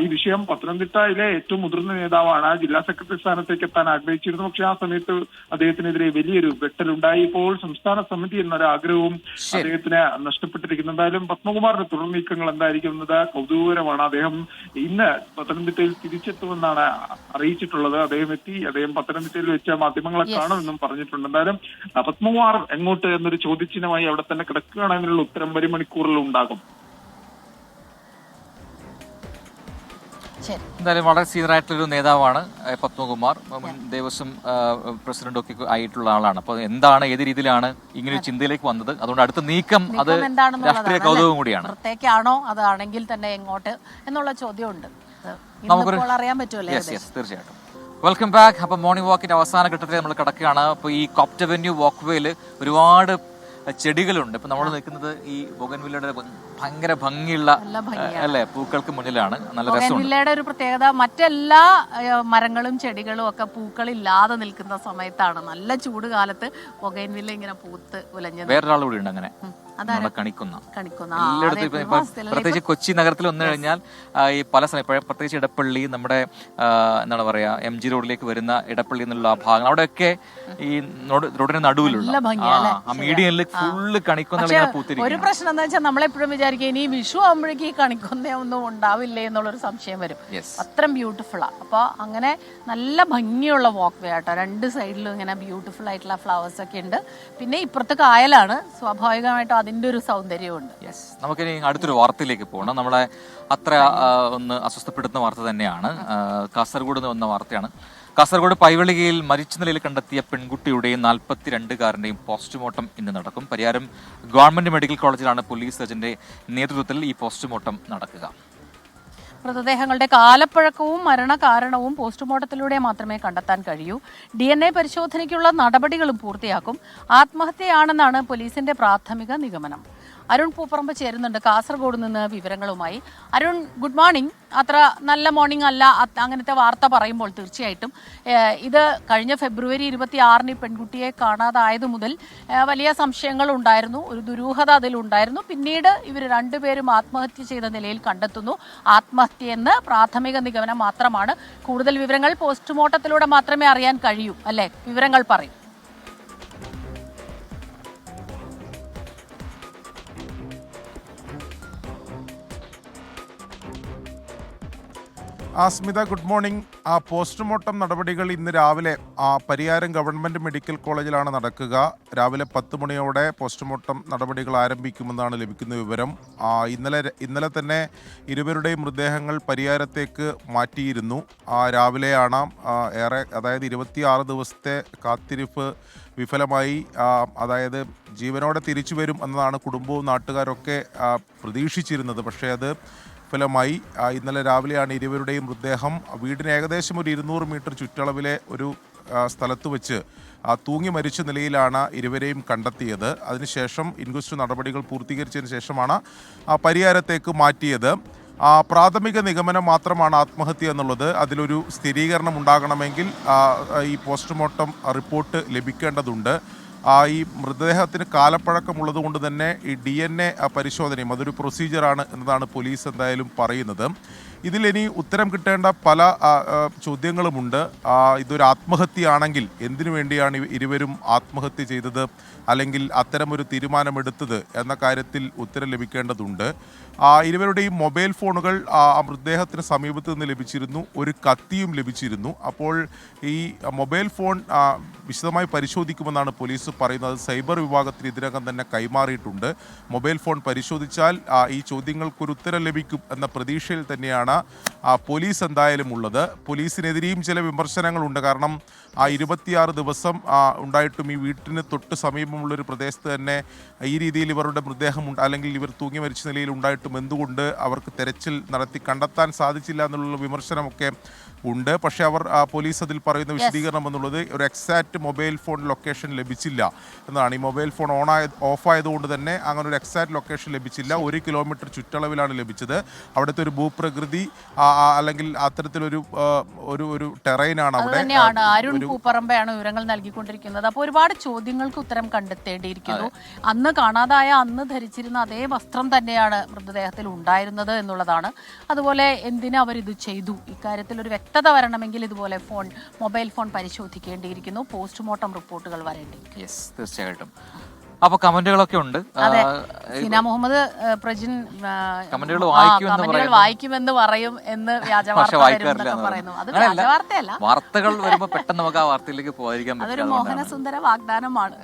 [SPEAKER 6] ഈ വിഷയം പത്തനംതിട്ടയിലെ ഏറ്റവും മുതിർന്ന നേതാവാണ്. ജില്ലാ സെക്രട്ടറി സ്ഥാനത്തേക്ക് എത്താൻ ആഗ്രഹിച്ചിരുന്നു. പക്ഷെ ആ സമയത്ത് അദ്ദേഹത്തിനെതിരെ വലിയൊരു വെട്ടലുണ്ടായി. ഇപ്പോൾ സംസ്ഥാന സമിതി എന്നൊരു ആഗ്രഹവും അദ്ദേഹത്തിന് നഷ്ടപ്പെട്ടിരിക്കുന്നു. എന്തായാലും പത്മകുമാറിന്റെ തുടർ നീക്കങ്ങൾ എന്തായിരിക്കുന്നത് കൗതുകകരമാണ്. അദ്ദേഹം ഇന്ന് പത്തനംതിട്ടയിൽ തിരിച്ചെത്തുമെന്നാണ് അറിയിച്ചിട്ടുള്ളത്. അദ്ദേഹം പത്തനംതിട്ടയിൽ വെച്ച് മാധ്യമങ്ങളെ കാണുമെന്നും പറഞ്ഞിട്ടുണ്ട്. എന്തായാലും പത്മകുമാർ എങ്ങോട്ട് എന്നൊരു ചോദ്യചിഹ്നമായി അവിടെ തന്നെ കിടക്കുകയാണെന്നുള്ള ഉത്തരം വരും മണിക്കൂറിൽ ഉണ്ടാകും.
[SPEAKER 1] എന്തായാലും വളരെ സീനിയറായിട്ടുള്ളൊരു നേതാവാണ് പത്മകുമാർ. ദേവസ്വം പ്രസിഡന്റ് ഒക്കെ ആയിട്ടുള്ള ആളാണ്. അപ്പൊ എന്താണ്, ഏത് രീതിയിലാണ് ഇങ്ങനെ ചിന്തയിലേക്ക് വന്നത്? അതുകൊണ്ട് അടുത്ത നീക്കം അത് രാഷ്ട്രീയ കൗതുകം കൂടിയാണ്.
[SPEAKER 2] പുറത്തേക്കാണോ അതാണെങ്കിൽ തന്നെ എങ്ങോട്ട് എന്നുള്ള ചോദ്യമുണ്ട്. അറിയാൻ പറ്റുമല്ലേ?
[SPEAKER 1] തീർച്ചയായിട്ടും. Welcome back. അപ്പൊ മോർണിംഗ് വാക്കിന്റെ അവസാന ഘട്ടത്തിൽ നമ്മൾ കിടക്കുകയാണ്. അപ്പൊ ഈ കോപ്റ്റ് അവന്യൂ വാക്ക് വേയിൽ ഒരുപാട് ചെടികളുണ്ട്. ഇപ്പൊ നമ്മൾ നിൽക്കുന്നത് ഈ ബൊഗൻവില്ലയുടെ ഭയങ്കര ഭംഗിയുള്ള അല്ലെ പൂക്കൾക്ക് മുന്നിലാണ്. നല്ല രസമുണ്ട്.
[SPEAKER 2] ബൊഗൻവില്ലയുടെ ഒരു പ്രത്യേകത മറ്റെല്ലാ മരങ്ങളും ചെടികളും ഒക്കെ പൂക്കളില്ലാതെ നിൽക്കുന്ന സമയത്താണ്. നല്ല ചൂട് കാലത്ത് ബൊഗൻവില്ല ഇങ്ങനെ പൂത്ത് ഉലഞ്ഞത്.
[SPEAKER 1] വേറൊരാൾ കൂടി ഉണ്ട് അങ്ങനെ കണിക്കുന്ന എല്ലായിടത്തും. പ്രത്യേകിച്ച് കൊച്ചി നഗരത്തിൽ വന്നു കഴിഞ്ഞാൽ ഈ പല സ്ഥലം, പ്രത്യേകിച്ച് ഇടപ്പള്ളി, നമ്മുടെ എന്താണ് പറയാ MG റോഡിലേക്ക് വരുന്ന ഇടപ്പള്ളി എന്നുള്ള ആ ഭാഗം, അവിടെയൊക്കെ ഈ റോഡിന് നടുവിലുള്ള ആ മീഡിയനിൽ ഫുള്ള് കണിക്കൊന്ന പൂത്തിരിക്കും.
[SPEAKER 2] ഒരു പ്രശ്നം എന്താ വെച്ചാൽ നമ്മളെപ്പോഴും വിചാരിക്കും ഇനി വിഷു ആകുമ്പോഴേക്ക് ഈ കണിക്കൊന്ന ഒന്നും ഉണ്ടാവില്ലേ എന്നുള്ളൊരു സംശയം വരും. അത്രയും ബ്യൂട്ടിഫുള്ളാ. അപ്പൊ അങ്ങനെ നല്ല ഭംഗിയുള്ള വാക്ക് വേ ആട്ടോ. രണ്ട് സൈഡിലും ഇങ്ങനെ ബ്യൂട്ടിഫുൾ ആയിട്ടുള്ള ഫ്ലവേഴ്സ് ഒക്കെ ഉണ്ട്. പിന്നെ ഇപ്പുറത്ത് കായലാണ്. സ്വാഭാവികമായിട്ടും അതിന്റെ ഒരു സൗന്ദര്യമുണ്ട്.
[SPEAKER 1] നമുക്കിനി അടുത്തൊരു വാർത്തയിലേക്ക് പോകണം. നമ്മളെ അത്ര ഒന്ന് അസ്വസ്ഥപ്പെടുത്തുന്ന വാർത്ത തന്നെയാണ്. കാസർഗോഡ് നിന്ന് വന്ന വാർത്തയാണ്. കാസർഗോഡ് പൈവളികയിൽ മരിച്ച നിലയിൽ കണ്ടെത്തിയ പെൺകുട്ടിയുടെയും 42-കാരന്റെയും പോസ്റ്റ്മോർട്ടം ഇന്ന് നടക്കും. പരിയാരം ഗവൺമെന്റ് മെഡിക്കൽ കോളേജിലാണ് പോലീസ് സർജന്റെ നേതൃത്വത്തിൽ ഈ പോസ്റ്റ്മോർട്ടം നടക്കുക.
[SPEAKER 2] മൃതദേഹങ്ങളുടെ കാലപ്പഴക്കവും മരണകാരണവും പോസ്റ്റ്മോർട്ടത്തിലൂടെ മാത്രമേ കണ്ടെത്താൻ കഴിയൂ. DNA പരിശോധനയ്ക്കുള്ള നടപടികളും പൂർത്തിയാക്കും. ആത്മഹത്യയാണെന്നാണ് പോലീസിന്റെ പ്രാഥമിക നിഗമനം. അരുൺ പൂപ്പറമ്പ് ചേരുന്നുണ്ട് കാസർഗോഡ് നിന്ന് വിവരങ്ങളുമായി. Arun, good morning. അത്ര നല്ല മോർണിംഗ് അല്ല അങ്ങനത്തെ വാർത്ത പറയുമ്പോൾ. തീർച്ചയായിട്ടും ഇത് കഴിഞ്ഞ ഫെബ്രുവരി 26 പെൺകുട്ടിയെ കാണാതായത് മുതൽ വലിയ സംശയങ്ങൾ ഉണ്ടായിരുന്നു, ഒരു ദുരൂഹത അതിലുണ്ടായിരുന്നു. പിന്നീട് ഇവർ രണ്ടുപേരും ആത്മഹത്യ ചെയ്ത നിലയിൽ കണ്ടെത്തുന്നു. ആത്മഹത്യയെന്ന് പ്രാഥമിക നിഗമനം മാത്രമാണ്. കൂടുതൽ വിവരങ്ങൾ പോസ്റ്റ്മോർട്ടത്തിലൂടെ മാത്രമേ അറിയാൻ കഴിയൂ, അല്ലേ? വിവരങ്ങൾ പറയും.
[SPEAKER 7] Smitha, good morning. പോസ്റ്റ്മോർട്ടം നടപടികൾ ഇന്ന് രാവിലെ പരിയാരം ഗവൺമെൻറ് മെഡിക്കൽ കോളേജിലാണ് നടക്കുക. രാവിലെ 10 മണിയോടെ പോസ്റ്റ്മോർട്ടം നടപടികൾ ആരംഭിക്കുമെന്നാണ് ലഭിക്കുന്ന വിവരം. ഇന്നലെ തന്നെ ഇരുവരുടെയും മൃതദേഹങ്ങൾ പരിയാരത്തേക്ക് മാറ്റിയിരുന്നു. രാവിലെയാണ് അതായത് 26 ദിവസത്തെ കാത്തിരിപ്പ് വിഫലമായി. അതായത് ജീവനോടെ തിരിച്ചു വരും എന്നതാണ് കുടുംബവും നാട്ടുകാരൊക്കെ പ്രതീക്ഷിച്ചിരുന്നത്. പക്ഷേ അത് ഫലമായി ഇന്നലെ രാവിലെയാണ് ഇരുവരുടെയും മൃതദേഹം വീടിന് ഏകദേശം ഒരു 200 മീറ്റർ ചുറ്റളവിലെ ഒരു സ്ഥലത്ത് വെച്ച് തൂങ്ങി മരിച്ച നിലയിലാണ് ഇരുവരെയും കണ്ടെത്തിയത്. അതിനുശേഷം ഇൻക്വസ്റ്റ് നടപടികൾ പൂർത്തീകരിച്ചതിന് ശേഷമാണ് പരിയാരത്തേക്ക് മാറ്റിയത്. പ്രാഥമിക നിഗമനം മാത്രമാണ് ആത്മഹത്യ എന്നുള്ളത്. അതിലൊരു സ്ഥിരീകരണം ഉണ്ടാകണമെങ്കിൽ ഈ പോസ്റ്റ്മോർട്ടം റിപ്പോർട്ട് ലഭിക്കേണ്ടതുണ്ട്. ഈ മൃതദേഹത്തിന് കാലപ്പഴക്കമുള്ളത് കൊണ്ട് തന്നെ ഈ DNA പരിശോധനയും അതൊരു പ്രൊസീജിയറാണ് എന്നതാണ് പോലീസ് എന്തായാലും പറയുന്നത്. ഇതിലിനി ഉത്തരം കിട്ടേണ്ട പല ചോദ്യങ്ങളുമുണ്ട്. ഇതൊരു ആത്മഹത്യയാണെങ്കിൽ എന്തിനു വേണ്ടിയാണ് ഇരുവരും ആത്മഹത്യ ചെയ്തത്, അല്ലെങ്കിൽ അത്തരമൊരു തീരുമാനമെടുത്തത് എന്ന കാര്യത്തിൽ ഉത്തരം ലഭിക്കേണ്ടതുണ്ട്. ഇരുവരുടെയും മൊബൈൽ ഫോണുകൾ മൃതദേഹത്തിന് സമീപത്ത് നിന്ന് ലഭിച്ചിരുന്നു, ഒരു കത്തിയും ലഭിച്ചിരുന്നു. അപ്പോൾ ഈ മൊബൈൽ ഫോൺ വിശദമായി പരിശോധിക്കുമെന്നാണ് പോലീസ് പറയുന്നത്. സൈബർ വിഭാഗത്തിന് ഇതിനകം തന്നെ കൈമാറിയിട്ടുണ്ട്. മൊബൈൽ ഫോൺ പരിശോധിച്ചാൽ ഈ ചോദ്യങ്ങൾക്കൊരു ഉത്തരം ലഭിക്കും എന്ന പ്രതീക്ഷയിൽ തന്നെയാണ് പോലീസ് എന്തായാലും ഉള്ളത്. പോലീസിനെതിരെയും ചില വിമർശനങ്ങളുണ്ട്. കാരണം 26 ദിവസം ഉണ്ടായിട്ടും ഈ വീട്ടിന് തൊട്ട് സമീപമുള്ളൊരു പ്രദേശത്ത് തന്നെ ഈ രീതിയിൽ ഇവരുടെ മൃതദേഹം അല്ലെങ്കിൽ ഇവർ തൂങ്ങി മരിച്ച നിലയിൽ ഉണ്ടായിട്ടും എന്തുകൊണ്ട് അവർക്ക് തെരച്ചിൽ നടത്തി കണ്ടെത്താൻ സാധിച്ചില്ല എന്നുള്ള വിമർശനമൊക്കെ ഉണ്ട്. പക്ഷേ പോലീസ് അതിൽ പറയുന്ന വിശദീകരണം എന്നുള്ളത് ഒരു എക്സാക്റ്റ് മൊബൈൽ ഫോൺ ലൊക്കേഷൻ ലഭിച്ചില്ല എന്നതാണ്. ഈ മൊബൈൽ ഫോൺ ഓഫായതുകൊണ്ട് തന്നെ അങ്ങനെ ഒരു എക്സാക്റ്റ് ലൊക്കേഷൻ ലഭിച്ചില്ല. 1 കിലോമീറ്റർ ചുറ്റളവിലാണ് ലഭിച്ചത്. അവിടുത്തെ ഒരു ഭൂപ്രകൃതി അല്ലെങ്കിൽ അത്തരത്തിലൊരു ഒരു ടെറൈനാണ് അവിടെ.
[SPEAKER 2] അരുൺ പൂപ്പറമ്പയാണ് വിവരങ്ങൾ നൽകിക്കൊണ്ടിരിക്കുന്നത്. അപ്പോൾ ഒരുപാട് ചോദ്യങ്ങൾക്ക് ഉത്തരം കണ്ടെത്തേണ്ടിയിരിക്കുന്നു. അന്ന് കാണാതായ അന്ന് ധരിച്ചിരുന്ന അതേ വസ്ത്രം തന്നെയാണ് മൃതദേഹത്തിൽ ഉണ്ടായിരുന്നത് എന്നുള്ളതാണ്. അതുപോലെ എന്തിനു അവരിത് ചെയ്തു, ഇക്കാര്യത്തിൽ ഒരു വ്യക്തത വരണമെങ്കിൽ ഇതുപോലെ മൊബൈൽ ഫോൺ പരിശോധിക്കേണ്ടിയിരിക്കുന്നു. പോസ്റ്റ്മോർട്ടം റിപ്പോർട്ടുകൾ വരേണ്ടിയിരിക്കുന്നു.
[SPEAKER 1] തീർച്ചയായിട്ടും. അപ്പൊ കമന്റുകളൊക്കെ ഉണ്ട്.
[SPEAKER 2] സീന മുഹമ്മദ് പ്രജിൻ
[SPEAKER 1] കമന്റുകൾ
[SPEAKER 2] വായിക്കുമെന്ന് പറയും എന്ന് വ്യാജ വാർത്ത പറയുന്നു. അത് വ്യാജ വാർത്തയല്ല.
[SPEAKER 1] വാർത്തകൾ വരുമ്പോൾ പെട്ടെന്ന് നമുക്ക് ആ വാർത്തയിലേക്ക് പോകാതിരിക്കാൻ പറ്റില്ല.
[SPEAKER 2] അതൊരു മോഹനസുന്ദര വാഗ്ദാനമാണ്.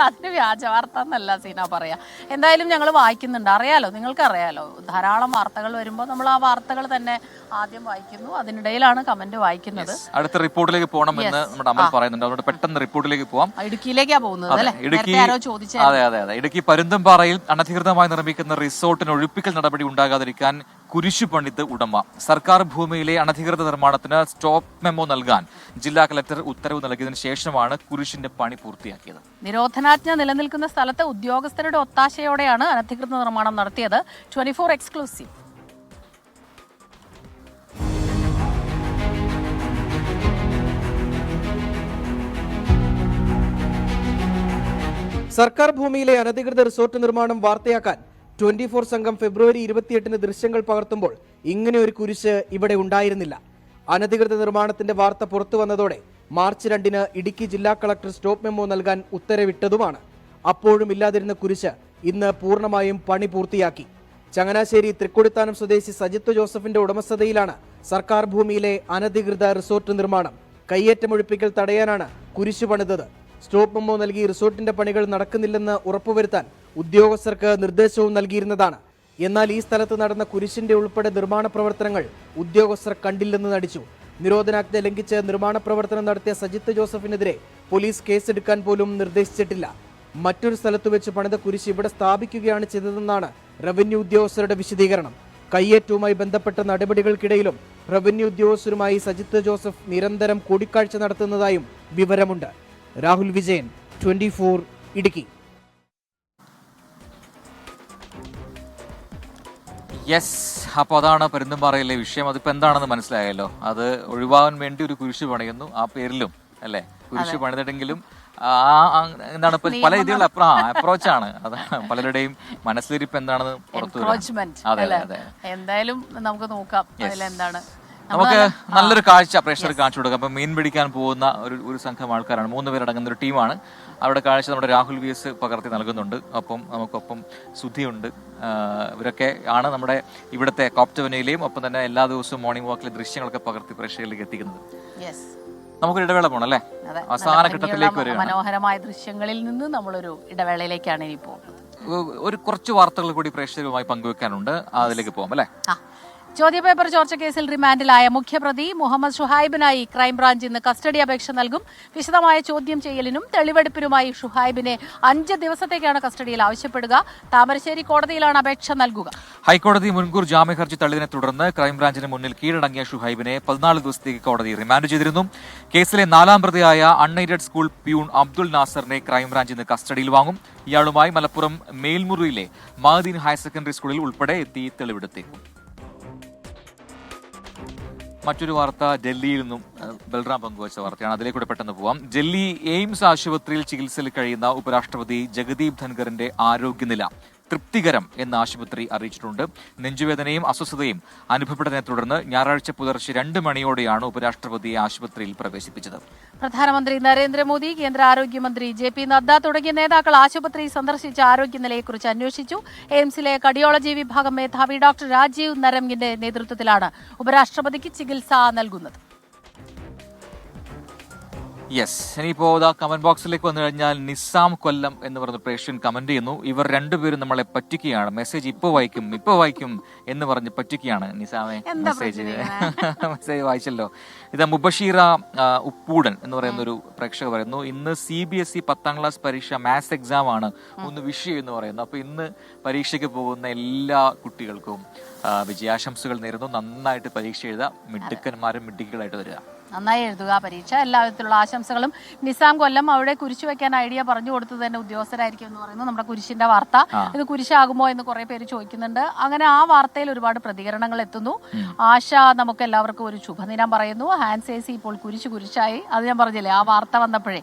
[SPEAKER 2] അതിന് വ്യാജ വാർത്ത എന്നല്ല സീന പറയാ. എന്തായാലും ഞങ്ങൾ വായിക്കുന്നുണ്ട്. അറിയാലോ, നിങ്ങൾക്ക് അറിയാലോ, ധാരാളം വാർത്തകൾ വരുമ്പോൾ നമ്മൾ ആ വാർത്തകൾ തന്നെ ആദ്യം വായിക്കുന്നു. അതിനിടയിലാണ് കമന്റ് വായിക്കുന്നത്.
[SPEAKER 1] അടുത്ത റിപ്പോർട്ടിലേക്ക് പോകണമെന്ന് നമ്മുടെ അമൽ പറയുന്നുണ്ട്. അതുകൊണ്ട് പെട്ടെന്ന് റിപ്പോർട്ടിലേക്ക് പോവാം.
[SPEAKER 2] ഇടുക്കിയിലേക്കാ പോകുന്നത് അല്ലേ? ആരോ ചോദിച്ചു.
[SPEAKER 1] അതെ. ഇടുക്കി പരുന്തുംപാറയിൽ അനധികൃതമായി നിർമ്മിക്കുന്ന റിസോർട്ടിന് ഒഴിപ്പിക്കൽ നടപടി ഉണ്ടാകാതിരിക്കാൻ കുരിശു പണിത് ഉടമ. സർക്കാർ ഭൂമിയിലെ അനധികൃത നിർമ്മാണത്തിന് സ്റ്റോപ്പ് മെമ്മോ നൽകാൻ ജില്ലാ കളക്ടർ ഉത്തരവ് നൽകിയതിനു ശേഷമാണ് കുരിശിന്റെ പണി പൂർത്തിയാക്കിയത്.
[SPEAKER 2] നിരോധനാജ്ഞ നിലനിൽക്കുന്ന സ്ഥലത്ത് ഉദ്യോഗസ്ഥരുടെ ഒത്താശയോടെയാണ് അനധികൃത നിർമ്മാണം നടത്തിയത്. 24 എക്സ്ക്ലൂസീവ്.
[SPEAKER 8] സർക്കാർ ഭൂമിയിലെ അനധികൃത റിസോർട്ട് നിർമ്മാണം വാർത്തയാക്കാൻ 24 സംഘം ഫെബ്രുവരി 28 ദൃശ്യങ്ങൾ പകർത്തുമ്പോൾ ഇങ്ങനെ ഒരു കുരിശ് ഇവിടെ ഉണ്ടായിരുന്നില്ല. അനധികൃത നിർമ്മാണത്തിന്റെ വാർത്ത പുറത്തു വന്നതോടെ മാർച്ച് 2 ഇടുക്കി ജില്ലാ കളക്ടർ സ്റ്റോപ്പ് മെമ്മോ നൽകാൻ ഉത്തരവിട്ടതുമാണ്. അപ്പോഴും ഇല്ലാതിരുന്ന കുരിശ് ഇന്ന് പൂർണ്ണമായും പണി പൂർത്തിയാക്കി. ചങ്ങനാശ്ശേരി തൃക്കൊടിത്താനം സ്വദേശി സജിത്ത് ജോസഫിന്റെ ഉടമസ്ഥതയിലാണ് സർക്കാർ ഭൂമിയിലെ അനധികൃത റിസോർട്ട് നിർമ്മാണം. കയ്യേറ്റമൊഴിപ്പിക്കൽ തടയാനാണ് കുരിശു പണിതത്. സ്റ്റോപ്പ് മെമ്മോ നൽകി റിസോർട്ടിന്റെ പണികൾ നടക്കുന്നില്ലെന്ന് ഉറപ്പുവരുത്താൻ ഉദ്യോഗസ്ഥർക്ക് നിർദ്ദേശവും നൽകിയിരുന്നതാണ്. എന്നാൽ ഈ സ്ഥലത്ത് നടന്ന കുരിശിന്റെ ഉൾപ്പെടെ നിർമ്മാണ പ്രവർത്തനങ്ങൾ ഉദ്യോഗസ്ഥർ കണ്ടില്ലെന്ന് നടിച്ചു. നിരോധനാജ്ഞ ലംഘിച്ച് നിർമ്മാണ പ്രവർത്തനം നടത്തിയ സജിത്ത് ജോസഫിനെതിരെ പോലീസ് കേസെടുക്കാൻ പോലും നിർദ്ദേശിച്ചിട്ടില്ല. മറ്റൊരു സ്ഥലത്ത് വെച്ച് പണിത കുരിശ് ഇവിടെ സ്ഥാപിക്കുകയാണ് ചെയ്തതെന്നാണ് റവന്യൂ ഉദ്യോഗസ്ഥരുടെ വിശദീകരണം. കയ്യേറ്റവുമായി ബന്ധപ്പെട്ട നടപടികൾക്കിടയിലും റവന്യൂ ഉദ്യോഗസ്ഥരുമായി സജിത്ത് ജോസഫ് നിരന്തരം കൂടിക്കാഴ്ച നടത്തുന്നതായും വിവരമുണ്ട്. രാഹുൽ വിജയൻ, 24 ഇടുക്കി.
[SPEAKER 1] യെസ്, അപ്പോൾ അതാണ് പരുന്തുംപാറയിലെ വിഷയം. അതിപ്പോൾ എന്താണെന്ന് മനസ്സിലായല്ലോ. അത് ഒഴിവാകാൻ വേണ്ടി ഒരു കുരിശ് പണിയുന്നു, ആ പേരിലും അല്ലേ കുരിശ് പണിതിട്ടെങ്കിലും എന്താണ് ഇപ്പൊ പല രീതിയിലുള്ള അപ്രോച്ചാണ്. അത് പലരുടെയും മനസ്സിലിരിപ്പ് എന്താണെന്ന് പുറത്തു
[SPEAKER 2] എന്തായാലും നമുക്ക് നോക്കാം അതിലെന്താണ്.
[SPEAKER 1] നമുക്ക് നല്ലൊരു കാഴ്ച പ്രേക്ഷകർക്ക് കാണിച്ചു കൊടുക്കാം. അപ്പൊ മീൻ പിടിക്കാൻ പോകുന്ന ഒരു സംഘം ആൾക്കാരാണ്, 3 പേരടങ്ങുന്ന ഒരു ടീമാണ്. അവിടെ കാഴ്ച നമ്മുടെ രാഹുൽ VS പകർത്തി നൽകുന്നുണ്ട്. ഒപ്പം നമുക്കൊപ്പം സുധിയുണ്ട്. ഇവരൊക്കെ ആണ് നമ്മുടെ ഇവിടുത്തെ കോപ്റ്റവനയിലെയും ഒപ്പം തന്നെ എല്ലാ ദിവസവും മോർണിംഗ് വാക്കിലെ ദൃശ്യങ്ങളൊക്കെ പകർത്തി പ്രേക്ഷകരിലേക്ക് എത്തിക്കുന്നത്. നമുക്കൊരു ഇടവേള പോകണം അല്ലേ? അവസാന ഘട്ടത്തിലേക്ക് വരിക.
[SPEAKER 2] മനോഹരമായ ദൃശ്യങ്ങളിൽ നിന്ന് നമ്മളൊരു ഇടവേളയിലേക്കാണ് ഇനി പോകുന്നത്.
[SPEAKER 1] ഒരു കുറച്ച് വാർത്തകൾ കൂടി പ്രേക്ഷകരുമായി പങ്കുവെക്കാനുണ്ട്, അതിലേക്ക് പോകാം അല്ലേ?
[SPEAKER 2] ചോദ്യപേപ്പർ ചോർച്ച കേസിൽ റിമാൻഡിലായ മുഖ്യപ്രതി മുഹമ്മദ് ഷുഹൈബിനായി ക്രൈംബ്രാഞ്ച് ഇന്ന് കസ്റ്റഡി അപേക്ഷ നൽകും. വിശദമായ ചോദ്യം ചെയ്യലിനും തെളിവെടുപ്പിനുമായി ഷുഹൈബിനെ 5 ദിവസത്തേക്കാണ് കസ്റ്റഡിയിൽ ആവശ്യപ്പെടുക. താമരശ്ശേരി കോടതിയിലാണ് അപേക്ഷ നൽകുക.
[SPEAKER 1] ഹൈക്കോടതി മുൻകൂർ ജാമ്യ ഹർജി തള്ളിയതിനെ തുടർന്ന് ക്രൈംബ്രാഞ്ചിന് മുന്നിൽ കീഴടങ്ങിയ ഷുഹൈബിനെ 14 ദിവസത്തേക്ക് കോടതി റിമാൻഡ് ചെയ്തിരുന്നു. കേസിലെ 4ാം പ്രതിയായ അൺഎയ്ഡഡ് സ്കൂൾ പ്യൂൺ അബ്ദുൾ നാസറിനെ ക്രൈംബ്രാഞ്ച് ഇന്ന് കസ്റ്റഡിയിൽ വാങ്ങും. ഇയാളുമായി മലപ്പുറം മേൽമുറിയിലെ മഹദീൻ ഹയർ സെക്കൻഡറി സ്കൂളിൽ ഉൾപ്പെടെ എത്തി തെളിവെടുത്തേക്കും. മറ്റൊരു വാർത്ത ഡൽഹിയിൽ നിന്നും ബൽറാം പങ്കുവച്ച വാർത്തയാണ്. അതിലേക്കൂടെ പെട്ടെന്ന് പോവാം. ഡൽഹി എയിംസ് ആശുപത്രിയിൽ ചികിത്സയിൽ കഴിയുന്ന ഉപരാഷ്ട്രപതി ജഗദീപ് ധൻഖറിന്റെ ആരോഗ്യനില തൃപ്തികരം എന്ന് ആശുപത്രി അറിയിച്ചിട്ടുണ്ട്. നെഞ്ചുവേദനയും അസ്വസ്ഥതയും അനുഭവപ്പെട്ടതിനെ തുടർന്ന് ഞായറാഴ്ച പുലർച്ചെ 2 മണിയോടെയാണ് ഉപരാഷ്ട്രപതിയെ ആശുപത്രിയിൽ പ്രവേശിപ്പിച്ചത്.
[SPEAKER 2] പ്രധാനമന്ത്രി നരേന്ദ്രമോദി, കേന്ദ്ര ആരോഗ്യമന്ത്രി JP നദ്ദ തുടങ്ങിയ നേതാക്കൾ ആശുപത്രി സന്ദർശിച്ച ആരോഗ്യനിലയെക്കുറിച്ച് അന്വേഷിച്ചു. എയിംസിലെ കർഡിയോളജി വിഭാഗം മേധാവി ഡോക്ടർ രാജീവ് നരംഗിന്റെ നേതൃത്വത്തിലാണ് ഉപരാഷ്ട്രപതിക്ക് ചികിത്സ നൽകുന്നത്.
[SPEAKER 1] യെസ്, ഇനിയിപ്പോ കമന്റ് ബോക്സിലേക്ക് വന്നു കഴിഞ്ഞാൽ നിസാം കൊല്ലം എന്ന് പറഞ്ഞ പ്രേക്ഷകൻ കമന്റ് ചെയ്യുന്നു. ഇവർ 2 പേരും നമ്മളെ പറ്റിക്കുകയാണ്, മെസ്സേജ് ഇപ്പൊ വായിക്കും എന്ന് പറഞ്ഞ് പറ്റിക്കുകയാണ്. നിസാമെ മെസ്സേജ് വായിച്ചല്ലോ. ഇത് മുബഷീറ ഉപ്പൂടൻ എന്ന് പറയുന്ന ഒരു പ്രേക്ഷക പറയുന്നു, ഇന്ന് CBSE 10ാം ക്ലാസ് പരീക്ഷ മാത്സ് എക്സാം ആണ്, ഒന്ന് വിഷ് ചെയ്യുന്നു പറയുന്നു. അപ്പൊ ഇന്ന് പരീക്ഷയ്ക്ക് പോകുന്ന എല്ലാ കുട്ടികൾക്കും വിജയാശംസകൾ നേരുന്നു. നന്നായിട്ട് പരീക്ഷ എഴുതുക, മിടുക്കന്മാരും മിടുക്കികളായിട്ട് വരിക.
[SPEAKER 2] നന്നായി എഴുതുക പരീക്ഷ. എല്ലാവിധത്തിലുള്ള ആശംസകളും. നിസാം കൊല്ലം അവിടെ കുരിശ് വെക്കാൻ ഐഡിയ പറഞ്ഞു കൊടുത്തത് തന്നെ ഉദ്യോഗസ്ഥരായിരിക്കും എന്ന് പറയുന്നു. നമ്മുടെ കുരിശിന്റെ വാർത്ത, ഇത് കുരിശാകുമോ എന്ന് കുറെ പേര് ചോദിക്കുന്നുണ്ട്. അങ്ങനെ ആ വാർത്തയിൽ ഒരുപാട് പ്രതികരണങ്ങൾ എത്തുന്നു. ആശ നമുക്ക് എല്ലാവർക്കും ഒരു ശുഭദിനം പറയുന്നു. ഹാൻസേസി ഇപ്പോൾ കുരിശായി. അത് ഞാൻ പറഞ്ഞില്ലേ ആ വാർത്ത വന്നപ്പോഴേ.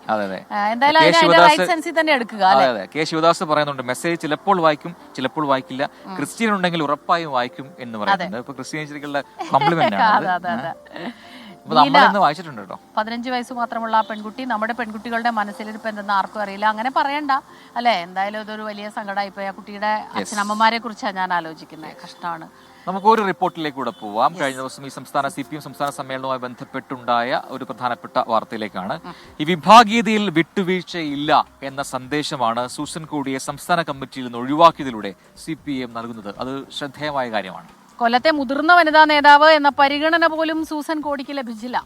[SPEAKER 2] എന്തായാലും അതിന്റെ റൈറ്റ് സെൻസിൽ തന്നെ എടുക്കുക.
[SPEAKER 1] കെ ശിവദാസ് പറയുന്നുണ്ട്, മെസ്സേജ് ചിലപ്പോൾ വായിക്കും ചിലപ്പോൾ വായിക്കില്ല, ക്രിസ്ത്യൻ ഉണ്ടെങ്കിൽ ഉറപ്പായും വായിക്കും എന്ന് പറയുന്നത്. ഇപ്പൊ ക്രിസ്ത്യാനികളുടെ കോംപ്ലിമെന്റ് ആണ്.
[SPEAKER 2] 15 വയസ്സ് മാത്രമുള്ള ആ പെൺകുട്ടി നമ്മുടെ പെൺകുട്ടികളുടെ മനസ്സിലിരിപ്പ് എന്തെന്ന് ആർക്കും അറിയില്ല. അങ്ങനെ പറയണ്ട അല്ലെ. എന്തായാലും ഇതൊരു വലിയ സങ്കടമായിപ്പോയി. ആ കുട്ടിയുടെ അച്ഛനമ്മമാരെ കുറിച്ചാണ് ഞാൻ ആലോചിക്കുന്നത്. കഷ്ടമാണ്.
[SPEAKER 1] നമുക്ക് ഒരു റിപ്പോർട്ടിലേക്ക് കൂടെ പോവാം. കഴിഞ്ഞ ദിവസം ഈ സംസ്ഥാന CPM സംസ്ഥാന സമ്മേളനവുമായി ബന്ധപ്പെട്ടുണ്ടായ ഒരു പ്രധാനപ്പെട്ട വാർത്തയിലേക്കാണ്. ഈ വിഭാഗീയതയിൽ വിട്ടുവീഴ്ചയില്ല എന്ന സന്ദേശമാണ് സൂസൻ കോടിയെ സംസ്ഥാന കമ്മിറ്റിയിൽ നിന്ന് ഒഴിവാക്കിയതിലൂടെ CPM നൽകുന്നത്. അത് ശ്രദ്ധേയമായ കാര്യമാണ്.
[SPEAKER 2] കൊല്ലത്തെ മുതിർന്ന വനിതാ നേതാവ് എന്ന പരിഗണന പോലും സൂസൻ കോടിക്ക് ലഭിച്ചില്ല.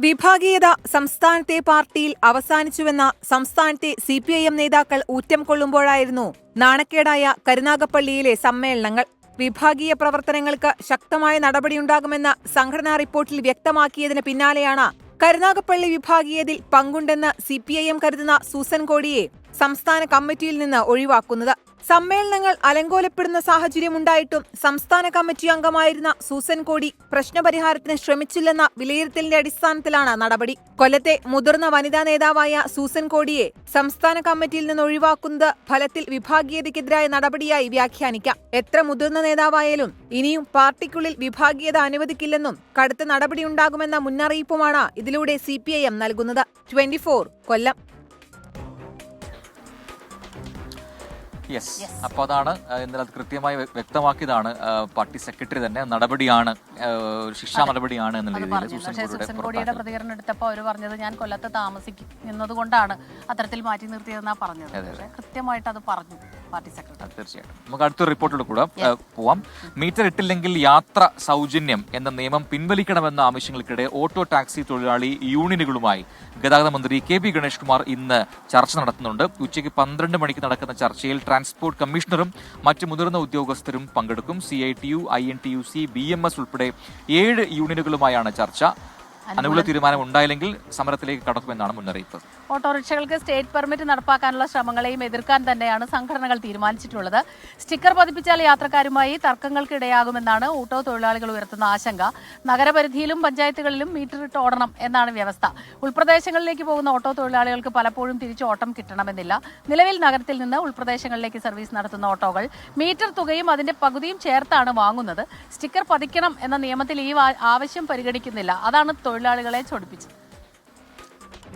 [SPEAKER 9] വിഭാഗീയത സംസ്ഥാനത്തെ പാർട്ടിയിൽ അവസാനിച്ചുവെന്ന സംസ്ഥാനത്തെ CPIM നേതാക്കൾ ഊറ്റം കൊള്ളുമ്പോഴായിരുന്നു നാണക്കേടായ കരുനാഗപ്പള്ളിയിലെ സമ്മേളനങ്ങൾ. വിഭാഗീയ പ്രവർത്തനങ്ങൾക്ക് ശക്തമായ നടപടിയുണ്ടാകുമെന്ന സംഘടനാ റിപ്പോർട്ടിൽ വ്യക്തമാക്കിയതിന് പിന്നാലെയാണ് കരുനാഗപ്പള്ളി വിഭാഗീയതയിൽ പങ്കുണ്ടെന്ന് CPIM കരുതുന്ന സൂസൻ കോടിയെ സംസ്ഥാന കമ്മിറ്റിയിൽ നിന്ന് ഒഴിവാക്കുന്നത്. സമ്മേളനങ്ങൾ അലങ്കോലപ്പെടുന്ന സാഹചര്യമുണ്ടായിട്ടും സംസ്ഥാന കമ്മിറ്റി അംഗമായിരുന്ന സൂസൻ കോടി പ്രശ്നപരിഹാരത്തിന് ശ്രമിച്ചില്ലെന്ന വിലയിരുത്തലിന്റെ അടിസ്ഥാനത്തിലാണ് നടപടി. കൊല്ലത്തെ മുതിർന്ന വനിതാ നേതാവായ സൂസൻ കോടിയെ സംസ്ഥാന കമ്മിറ്റിയിൽ നിന്ന് ഒഴിവാക്കുന്നത് ഫലത്തിൽ വിഭാഗീയതയ്ക്കെതിരായ നടപടിയായി വ്യാഖ്യാനിക്കാം. എത്ര മുതിർന്ന നേതാവായാലും ഇനിയും പാർട്ടിക്കുള്ളിൽ വിഭാഗീയത അനുവദിക്കില്ലെന്നും കടുത്ത നടപടിയുണ്ടാകുമെന്ന മുന്നറിയിപ്പുമാണ് ഇതിലൂടെ CPIM നൽകുന്നത്. 24 കൊല്ലം.
[SPEAKER 1] യെസ്, അപ്പോൾ അതാണ് ഇന്നലെ അത് കൃത്യമായി വ്യക്തമാക്കിയതാണ് പാർട്ടി സെക്രട്ടറി തന്നെ. നടപടിയാണ്, ശിക്ഷാ നടപടിയാണ് എന്നുള്ളത്.
[SPEAKER 2] സൂസൻ കോടിയുടെ പ്രതികരണം എടുത്തപ്പോൾ അവർ പറഞ്ഞത് ഞാൻ കൊല്ലത്ത് താമസിക്കുന്നത് കൊണ്ടാണ് അത്തരത്തിൽ മാറ്റി നിർത്തിയതെന്നാണ് പറഞ്ഞത്. കൃത്യമായിട്ട് അത് പറഞ്ഞു പാർട്ടി സെക്രട്ടറി.
[SPEAKER 1] തീർച്ചയായിട്ടും. നമുക്ക് അടുത്തൊരു റിപ്പോർട്ടിലൂടെ കൂടെ പോവാം. മീറ്റർ ഇട്ടില്ലെങ്കിൽ യാത്ര സൗജന്യം എന്ന നിയമം പിൻവലിക്കണമെന്ന ആവശ്യങ്ങൾക്കിടെ ഓട്ടോ ടാക്സി തൊഴിലാളി യൂണിയനുകളുമായി ഗതാഗത മന്ത്രി KP ഗണേഷ് കുമാർ ഇന്ന് ചർച്ച നടത്തുന്നുണ്ട്. ഉച്ചയ്ക്ക് 12 മണിക്ക് നടക്കുന്ന ചർച്ചയിൽ ട്രാൻസ്പോർട്ട് കമ്മീഷണറും മറ്റ് മുതിർന്ന ഉദ്യോഗസ്ഥരും പങ്കെടുക്കും. CITU, INTUC, BMS ഉൾപ്പെടെ 7 യൂണിയനുകളുമായാണ് ചർച്ച. അനുകൂല തീരുമാനം ഉണ്ടായില്ലെങ്കിൽ സമരത്തിലേക്ക് കടക്കുമെന്നാണ് മുന്നറിയിപ്പ്.
[SPEAKER 2] ഓട്ടോറിക്ഷകൾക്ക് സ്റ്റേറ്റ് പെർമിറ്റ് നടപ്പാക്കാനുള്ള ശ്രമങ്ങളെയും എതിർക്കാൻ തന്നെയാണ് സംഘടനകൾ തീരുമാനിച്ചിട്ടുള്ളത്. സ്റ്റിക്കർ പതിപ്പിച്ചാൽ യാത്രക്കാരുമായി തർക്കങ്ങൾക്കിടയാകുമെന്നാണ് ഓട്ടോ തൊഴിലാളികൾ ഉയർത്തുന്ന ആശങ്ക. നഗരപരിധിയിലും പഞ്ചായത്തുകളിലും മീറ്റർ ഇട്ട് ഓടണം എന്നാണ് വ്യവസ്ഥ. ഉൾപ്രദേശങ്ങളിലേക്ക് പോകുന്ന ഓട്ടോ തൊഴിലാളികൾക്ക് പലപ്പോഴും തിരിച്ച് ഓട്ടം കിട്ടണമെന്നില്ല. നിലവിൽ നഗരത്തിൽ നിന്ന് ഉൾപ്രദേശങ്ങളിലേക്ക് സർവീസ് നടത്തുന്ന ഓട്ടോകൾ മീറ്റർ തുകയും അതിന്റെ പകുതിയും ചേർത്താണ് വാങ്ങുന്നത്. സ്റ്റിക്കർ പതിക്കണം എന്ന നിയമത്തിൽ ഈ ആവശ്യം പരിഗണിക്കുന്നില്ല. അതാണ് തൊഴിലാളികളെ ചൊടിപ്പിച്ചത്.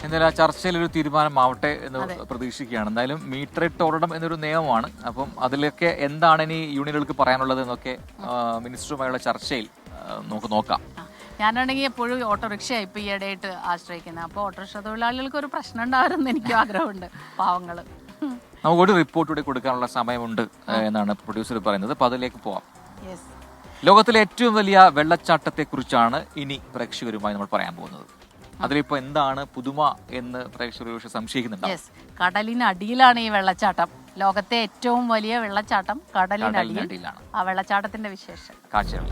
[SPEAKER 1] എന്തായാലും ആ ചർച്ചയിൽ ഒരു തീരുമാനമാവട്ടെ എന്ന് പ്രതീക്ഷിക്കുകയാണ്. എന്തായാലും മീറ്റർ ഇട്ട് ഓടണം എന്നൊരു നിയമമാണ്. അപ്പം അതിലൊക്കെ എന്താണ് ഇനി യൂണിയനുകൾക്ക് പറയാനുള്ളത് എന്നൊക്കെ മിനിസ്റ്ററുമായുള്ള ചർച്ചയിൽ നമുക്ക് നോക്കാം.
[SPEAKER 2] ഞാനാണെങ്കിൽ എപ്പോഴും ഓട്ടോറിക്ഷയാണ് ഇപ്പോൾ ഈയിടെയായിട്ട് ആശ്രയിക്കുന്നത്. അപ്പോൾ ഓട്ടോറിക്ഷ തൊഴിലാളികൾക്ക് ഒരു പ്രശ്നം ഉണ്ടാവരുമെന്ന് എനിക്ക് ആഗ്രഹമുണ്ട്. പാവങ്ങൾ.
[SPEAKER 1] നമുക്കൊരു റിപ്പോർട്ട് കൂടി കൊടുക്കാനുള്ള സമയമുണ്ട് എന്നാണ് പ്രൊഡ്യൂസർ പറയുന്നത്. അപ്പോൾ അതിലേക്ക് പോവാം. ലോകത്തിലെ ഏറ്റവും വലിയ വെള്ളച്ചാട്ടത്തെക്കുറിച്ചാണ് ഇനി പ്രേക്ഷകരുമായി നമ്മൾ പറയാൻ പോകുന്നത്. അതിലിപ്പോൾ എന്താണ് പുതുമ എന്ന് പ്രേക്ഷകർ സംശയിക്കുന്നുണ്ട്.
[SPEAKER 2] കടലിനടിയിലാണ് ഈ വെള്ളച്ചാട്ടം. ലോകത്തെ ഏറ്റവും വലിയ വെള്ളച്ചാട്ടം കടലിനടിയിലാണ്. ആ വെള്ളച്ചാട്ടത്തിന്റെ വിശേഷം
[SPEAKER 1] കാഴ്ചകൾ.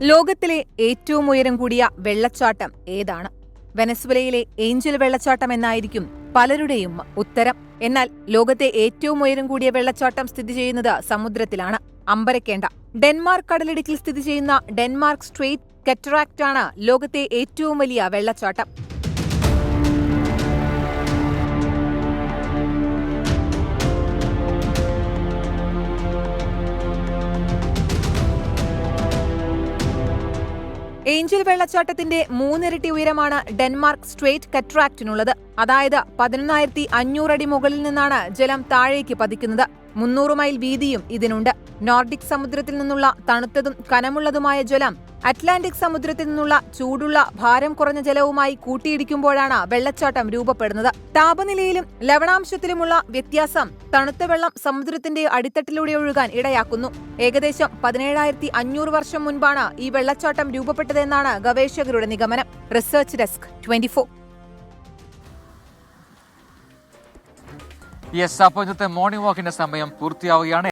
[SPEAKER 9] ലോകത്തിലെ ഏറ്റവും ഉയരം കൂടിയ വെള്ളച്ചാട്ടം ഏതാണ്? വെനസ്വേലയിലെ ഏഞ്ചൽ വെള്ളച്ചാട്ടം എന്നായിരിക്കും പലരുടെയും ഉത്തരം. എന്നാൽ ലോകത്തെ ഏറ്റവും ഉയരം കൂടിയ വെള്ളച്ചാട്ടം സ്ഥിതി ചെയ്യുന്നത് സമുദ്രത്തിലാണ്. അമ്പരക്കേണ്ട. ഡെൻമാർക്ക് കടലിടുക്കിൽ സ്ഥിതി ചെയ്യുന്ന ഡെൻമാർക്ക് സ്ട്രെയിറ്റ് കറ്ററാക്റ്റ് ആണ് ലോകത്തെ ഏറ്റവും വലിയ വെള്ളച്ചാട്ടം. ഏഞ്ചൽ വെള്ളച്ചാട്ടത്തിന്റെ 3 ഇരട്ടി ഉയരമാണ് ഡെൻമാർക്ക് സ്ട്രെയിറ്റ് കറ്ററാക്റ്റിനുള്ളത്. അതായത് 11,500 അടി മുകളിൽ നിന്നാണ് ജലം താഴേക്ക് പതിക്കുന്നത്. 300 മൈൽ വീതിയും ഇതിനുണ്ട്. നോർഡിക് സമുദ്രത്തിൽ നിന്നുള്ള തണുത്തതും കനമുള്ളതുമായ ജലം അറ്റ്ലാന്റിക് സമുദ്രത്തിൽ നിന്നുള്ള ചൂടുള്ള ഭാരം കുറഞ്ഞ ജലവുമായി കൂട്ടിയിടിക്കുമ്പോഴാണ് വെള്ളച്ചാട്ടം രൂപപ്പെടുന്നത്. താപനിലയിലും ലവണാംശത്തിലുമുള്ള വ്യത്യാസം തണുത്ത വെള്ളം സമുദ്രത്തിന്റെ അടിത്തട്ടിലൂടെ ഒഴുകാൻ ഇടയാക്കുന്നു. ഏകദേശം 17,500 വർഷം മുൻപാണ് ഈ വെള്ളച്ചാട്ടം രൂപപ്പെട്ടതെന്നാണ് ഗവേഷകരുടെ നിഗമനം. Research desk 24.
[SPEAKER 1] അപ്പോൾ ഇന്നത്തെ മോർണിംഗ് വാക്കിന്റെ സമയം പൂർത്തിയാവുകയാണ്.